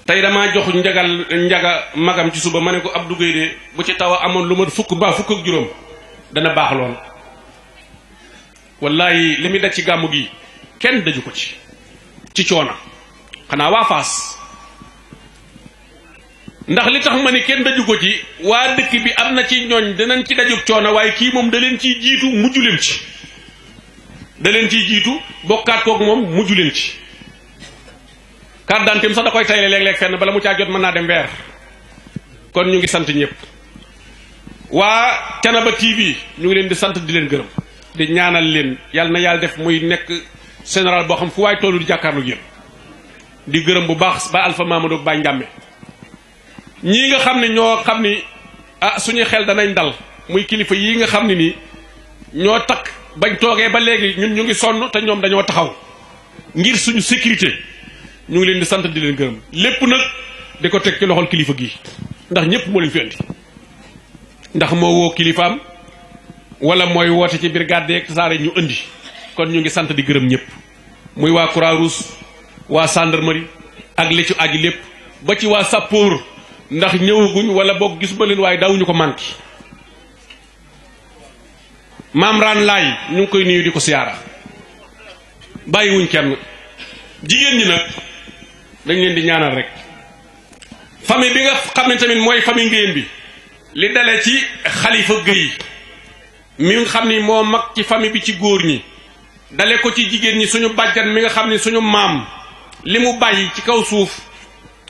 tey damaa jox njaga magam ci suba ma ne ko Abdou Gueye de bu ci taw a amoon lu ma fukk ak juróom dana baax lool wallahi li muy daj ci gàmmu gi kenn daju ko ci coona xanaa waa Faas ndax li tax ma ni kenn daju ko ci waa dëkk bi am na ci ñooñ danañ ci dajub coona waaye kii moom da leen ciy jiitu mujju leen ci da leen ciy jiitu bokkaat koog moom mujju leen ci carte d'identité sax da koy tayle léeg-léeg fenn bala mu caa jot mën naa dem weer kon ñu ngi sant ñëpp waa Thiénaba TV ñu ngi leen di sant di leen gërëm di ñaanal leen yàlla na yàlla def muy nekk général boo xam fu waay tollu di jàkkaarlu yéen di gërëm bu baax ba Alpha Mamadou Ba Njàmme ñii nga xam ne ñoo xam ni suñuy xel danañ dal muy kilifa yii nga xam ne nii ñoo takk bañ toogee ba léegi ñun ñu ngi sonn te ñoom dañoo taxaw ngir suñu sécurité ñu ngi leen di sant di leen gërëm lépp nag di ko teg ci loxol kilifa gi ndax ñëpp moo leen fi andi ndax moo woo kilifaam wala mooy woote ci brigade yeeg tasaare ñu andi kon ñu ngi sant di gërëm ñëpp muy waa Croix-Rouge waa gendarmerie ak li ci aji lépp ba ci waa sappoor ndax ñëwaguñ wala boog gis ba leen waaye daawuñu ko manqué maam raan laay ñu ngi koy nuyu di ko siyaara bàyyiwuñ kenn jigéen ñi nag dañ leen di ñaanal rek famille bi nga xam ne tamit mooy famille ngéyeen bi li dale ci Xalifa Gueye mi nga xam ni moo mag ci famille bi ci góor ñi dale ko ci jigéen ñi suñu bàjjan mi nga xam ni suñu maam li mu bàyyi ci kaw suuf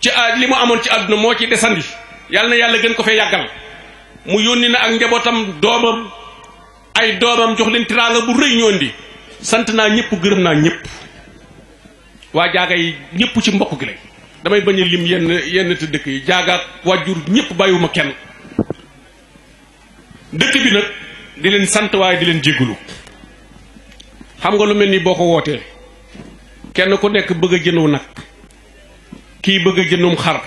ci li mu amoon ci àdduna moo ci desandi yàlla na yàlla gën ko fee yàggal mu yónni na ak njabootam doomam ay doomam jox leen tiraanga bu rëy ñu indi sant naa ñëpp gërëm naa ñëpp waa jaaga yi ñëpp ci mbokk gi lañ damay bañ a lim yenn te dëkk yi jaaga wàjjur ñëpp bàyyiwuma kenn dëkk bi nag di leen sant waaye di leen jéggulu xam nga lu mel ni boo ko wootee kenn ku nekk bëgg a jëndu nag kii bëgg a jëndum xar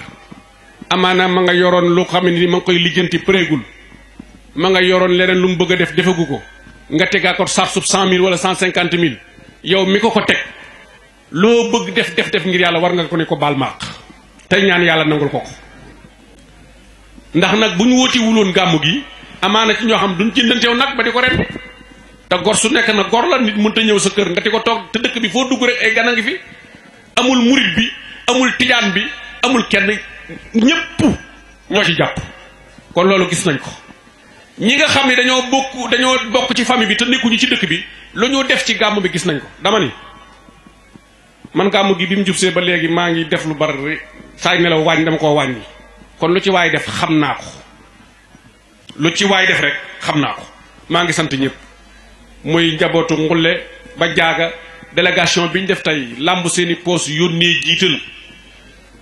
amaana ma nga yoroon lu xam ni ma ngi koy lijjanti préegul ma nga yoroon leneen lu mu bëgg a def defagu ko nga tegaa ko sarsub 100 000 wala 150 000 yow mi ko teg loo bëgg def ngir yàlla war nga ko ne ko baal maaq tey ñaan yàlla nangul ko ndax nag bu ñu wóoti wuloon gàmmu gi amaana ci ñoo xam duñ jëndanteew nag ba di ko ren te gor su nekk na gor la nit mënta ñëw sa kër nga di ko toog te dëkk bi foo dugg rek ay gan a ngi fi amul murit bi amul tijaan bi amul kenn ñépp ñoo ci jàpp kon loolu gis nañ ko ñi nga xam ne dañoo bokk ci famille bi te nekkuñu ci dëkk bi lu ñu def ci gàmmu bi gis nañ ko dama ni man gàmmu gi bi mu jubsee ba léegi maa ngi def lu bari saay nelaw wàññi dama koo wàññi kon lu ci waay def xam naa ko lu ci waay def rek xam naa ko maa ngi sant ñëpp muy njabootu Ngulle ba jaaga délégation bi ñu def tey làmb seeni poos yónnee jiital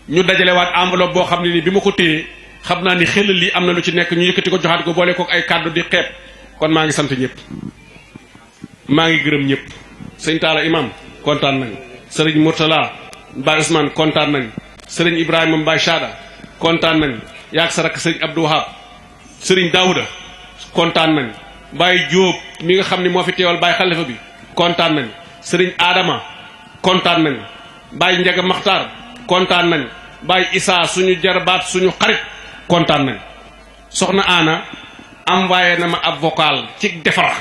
ñu dajalewaat enveloppe boo xam ne ni bi ma ko téyee xam naa ni xel lii am na lu ci nekk ñu yëkkati ko joxaat ko boole kook ay kàddu di xeeb kon maa ngi sant ñëpp maa ngi gërëm ñëpp sëñ Talla imam kontaan nañ sëriñ Mourtala Baye Ousmane kontaan nañ sëriñ Ibrahima Mbaye Chada kontaan nañ yaag sa rakk sëriñ Abdou Wahab sëriñ Daouda kontaan nañ Baye Diop mi nga xam ne moo fi teewal Baye Xalifa bi kontaan nañ sëriñ Adama kontaan nañ Baye Njaga Maxtaar kontaan nañ Baye Issa suñu jarbaat suñu xarit kontaan nañ soxna Anna envoyé na ma ab vocal ci defar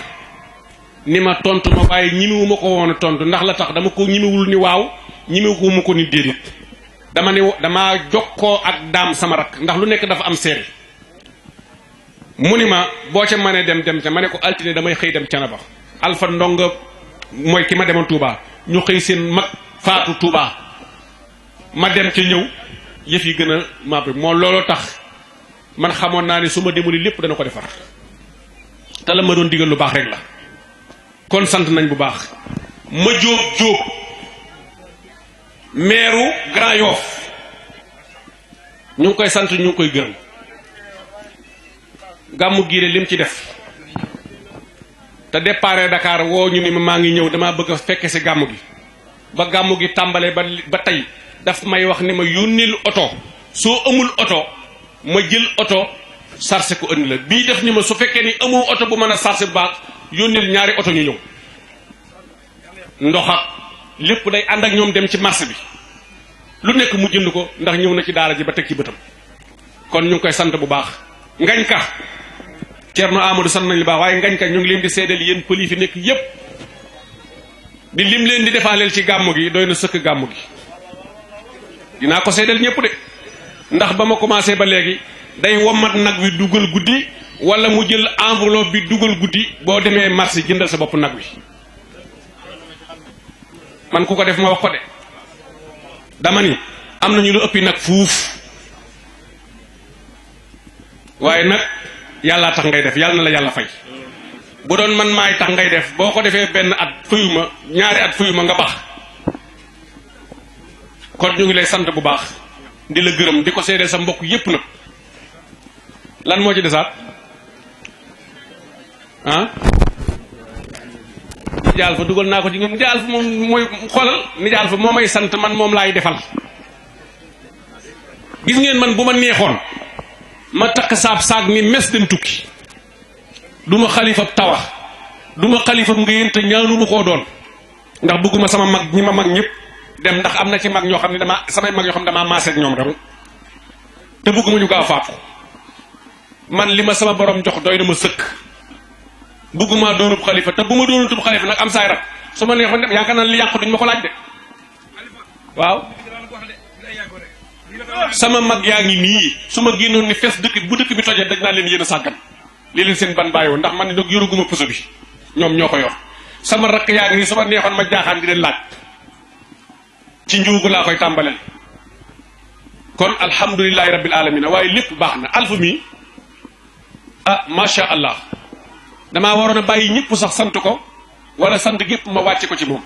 ni ma tontu ma waaye ñimiwu ma ko woon a tontu ndax la tax dama ko ñimiwul ni waaw ñimiwu ma ko ni déedéet dama jokkoo ak daam sama rak ndax lu nekk dafa am seere mu ni ma boo ca mënee dem ca ma ne ko altine damay xëy dem Canaba Alpha Ndonga mooy ki ma demoon Touba ñu xëy seen mag faatu Touba ma dem ca ñëw yëf yi gën a màbb moo looloo tax man xamoon naa ne su ma demuli lépp dana ko defar te la ma doon digal lu baax rek la kon sant nañ bu baax ma jóob meeru Grand Yoff ñu ngi koy sant ñu ngi koy gërëm gàmmu giire lim ci def te départ Dakar woo ñu ni ma maa ngi ñëw damaa bëgg a fekke si gàmmu gi ba gàmmu gi tàmbalee ba tey daf may wax ni ma yónnil oto soo amul oto ma jël oto sarse ko ëndi la bii def ni ma su fekkee ni amoo oto bu mën a sarse bu baax yónnil ñaari oto ñu ñëw ndox ak lépp day ànd ak ñoom dem ci marché bi lu nekk mu jënd ko ndax ñëw na ci daara ji ba teg ci bëtam kon ñu ngi koy sant bu baax ngañ ka Thierno Amadou sant nañ lu baax waaye ngañ ka ñu ngi leen di seedal yéen pël yi fi nekk yépp di lim leen di defaaleel ci gàmmu gi doy na sëkk gàmmu gi dinaa ko seedal ñëpp de ndax ba ma commencé ba léegi day womat nag wi dugal guddi wala mu jël enveloppe bi dugal guddi boo demee marché jëndal sa bopp nag wi man ku ko def ma wax ko de dama ni am nañu lu ëppi nag fuuf waaye nag yàllaa tax ngay def yàlla na la yàlla fay bu doon man maay tax ngay def boo ko defee benn at fayuma ñaari at fayuma nga baax kon ñu ngi lay sant bu baax di la gërëm di ko seedee sa mbokk yépp nag lan moo ci desaat ah nijaal fa dugal naa ko ci nijaal fa moom mooy xoolal nijaal fa moo may sant man moom laay defal gis ngeen man bu ma neexoon ma takk saag ni mes dem tukki du ma xalifab tawa du ma xalifab ngéyeen te ñaanuma koo doon ndax bëgguma sama mag ñi ma mag ñëpp dem ndax am na ci mag ñoo xam ne samay mag yoo xam ne damaa maase ak ñoom rek te bëgguma ñu gaaw faatu man li ma sama borom jox doy na ma sëkk bëgguma doonub xalifa te bu ma doonutub xalifa nag am saay rak su ma neexoon dem yaakaar naa li yàqu duñ ma ko laaj de waaw sama mag yaa ngi nii su ma génnoon ni fees dëkk bu dëkk bi tojee dañ naa leen yéen a sàggan lii leen seen ban bàyyi woon ndax man ni dog yoruguma puso bi ñoom ñoo ko yor sama rakk yaa ngi nii su ma neexoon ma jaaxaan di leen laaj ci njuugu laa koy tàmbaleel kon alhamdulilahi rabbil alamina waaye lépp baax na alfa mi macha allah damaa waroon a bàyyi ñëpp sax sant ko wala sant gépp ma wàcce ko ci moom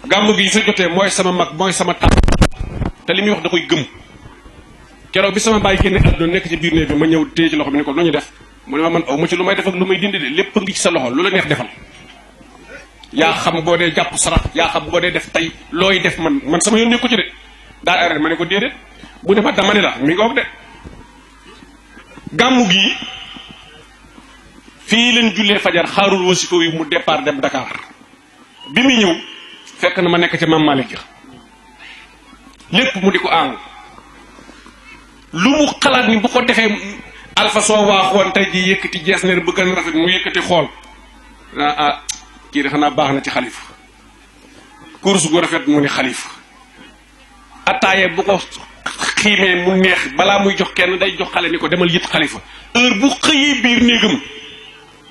gàmmu gi su jotee mooy sama mag mooy sama tàmm te li muy wax da koy gëm keroog bi sama bàyyi génne àdduna nekk ci biir néeg bi ma ñëw téye ci loxo bi ne ko nu ñu def mu ne ma man aw ma ci lu may def ak lu may dindi de lépp ngi ci sa loxo lu la neex defal yaa xam boo dee jàpp sarax yaa xam boo dee def tey looy def man sama yoon nekku ci de daal arrêté ma ne ko déedéet bu ne ma dama ne la mi ngoog de gàmmu gi fii leen jullee fajar xaarul wasifa wi mu départ dem Dakar bi muy ñëw fekk na ma nekk ca Mam Malick lépp mu di ko àngu lu mu xalaat ni bu ko defee Alpha soo waaxoon tey ji yëkkati jees ne bëgg na rafet mu yëkkati xool kii de xanaa baax na ci xalifa course gu rafet mu ni xalifa attaaye bu ko xiimee mu neex balaa muy jox kenn day jox xale ni ko demal yët xalifa heure bu xëyee biir néegam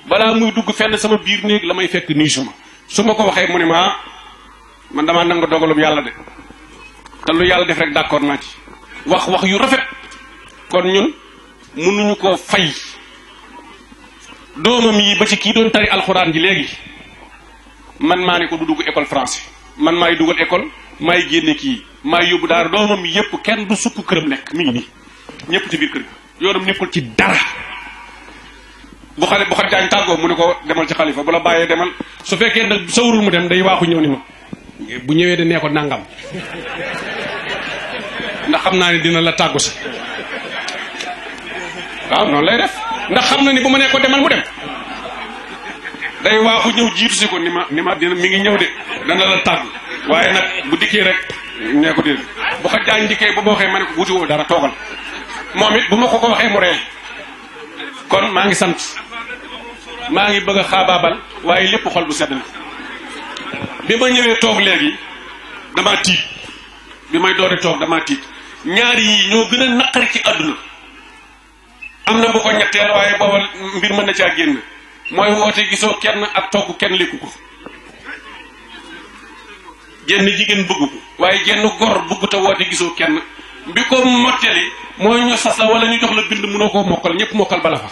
balaa muy dugg fenn sama biir néeg la may fekk nii su ma ko waxee mu ne ma man damaa nangu dogalum yàlla de te lu yàlla def rek d'accord naa ci wax yu rafet kon ñun mënuñu koo fay doomam yi ba ci kii doon tari alxuraan ji léegi man maa ne ko du dugg école français man maay dugal école maay génne kii maay yóbbu daara doomam yépp kenn du sukk këram lekk mi ngi nii ñëpp ci biir kër gi yoonam nekkul ci dara bu xale jaañ tàggoo mu ne ko demal ci xalifa bu la bàyyee demal su fekkee nag sawrul mu dem day waaxu ñëw ni ma bu ñëwee de nee ko nangam ndax xam naa ni dina la tàggu si waaw noonu lay def ndax xam na ni bu ma nee ko demal mu dem day waaxu ñëw jiitu si ko ni ma dina mi ngi ñëw de dana la tàggu waaye nag bu dikkee rek nee ko dé bu xa jaañ dikkee bu ma waxee ma ne ko wuti woo dara toogal moom it bu ma ko waxee mu ree kon maa ngi sant maa ngi bëgg a xaabaabal waaye lépp xol bu sedd na bi ma ñëwee toog léegi damaa tiit bi may doore toog damaa tiit ñaari yi ñoo gën a naqari ci àdduna am na bu ko ñetteel waaye booba mbir mën na caa génn mooy woote gisoo kenn ak togg kenn lekku ko genn jigéen bëgg ko waaye genn gor bëgg te woote gisoo kenn bi ko mottali mooy ñu sas la wala ñu jox la bind mënoo koo mokkal ñëpp mokkal bala fa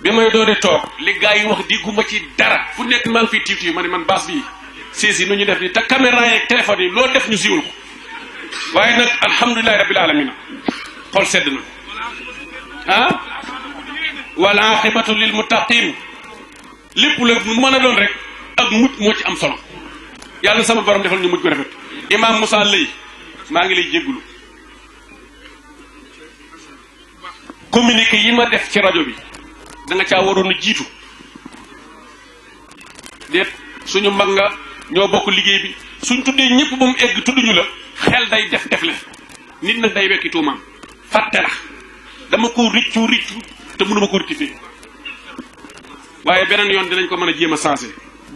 bi may doore toog li gaa yi wax digguma ci dara fu nekk maa ngi fiy tiiw ma ne man baas bi siis yi nu ñu def ni te caméra yeeg téléphone yi loo def ñu siiwul ko waaye nag alhamdulilahi rabbil alamina xol sedd na wal aqibatu lil muttaqin lépp la mën a doon rek ak mujj moo ci am solo yàlla sama borom defal ñu mujj ko rafet imam Moussa Lay maa ngi lay jéggulu communiqué yi ma def ci rajo bi da nga caa waroon a jiitu déet suñu mag nga ñoo bokk liggéey bi suñ tuddee ñëpp ba mu egg tudduñu la xel day def le nit nag day wekki tuumaam fàtte la dama ko riccu te mënuma ko rectifier waaye beneen yoon dinañ ko mën a jéem a sensé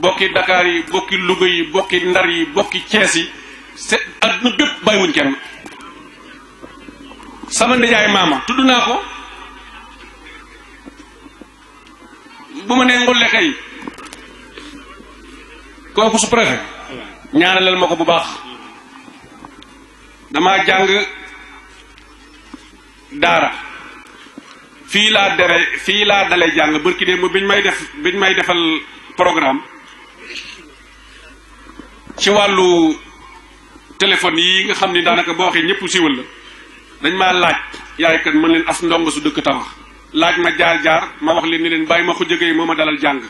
bokki Dakar yi bokki Louga yi bokki Ndar yi bokki Thiès yi c'est adduna bépp bàyyiwuñ kenn sama ndijaay maama tudd naa ko bu ma nee ngolle kay kooku su préfet ñaanalal ma ko bu baax damaa jàng daara fii laa dalee jàng bërki dee biñ may defal programme ci wàllu téléphone yi nga xam ni daanaka boo waxee ñëpp siiwal la dañ maa laaj yaay kan mën leen as ndongo su dëkk tabax laaj ma jaar ma wax leen ni leen bàyyi ma ko jógee moo ma dalal jàng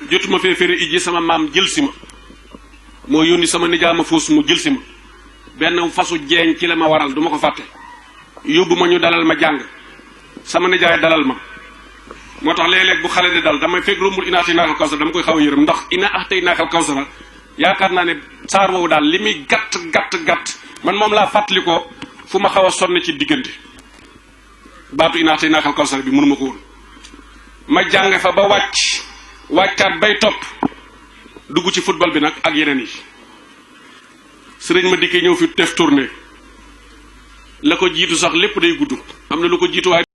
jotuma fee fere iji sama maam jël si ma moo yónni sama nijaay ma fuus mu jël si ma benn fasu jeeñ ci la ma waral du ma ko fàtte yóbbu ma ñu dalal ma jàng sama nijaay dalal ma moo tax léeg-léeg bu xale di dal damay fekk rombul ina ataynaakal kawsar dama koy xaw a yërëm ndax ina ataynaakal kawsar yaakaar naa ne saar woowu daal li muy gàtt man moom laa fàttali ko fu ma xaw a sonn ci diggante baatu ina ataynaakal kawsar bi mënuma ko woon ma jàng fa ba wàccaat bay topp dugg ci football bi nag ak yeneen yi sëriñ ma dikkee ñëw fi def tournée la ko jiitu sax lépp day gudd am na lu ko jiitu waaye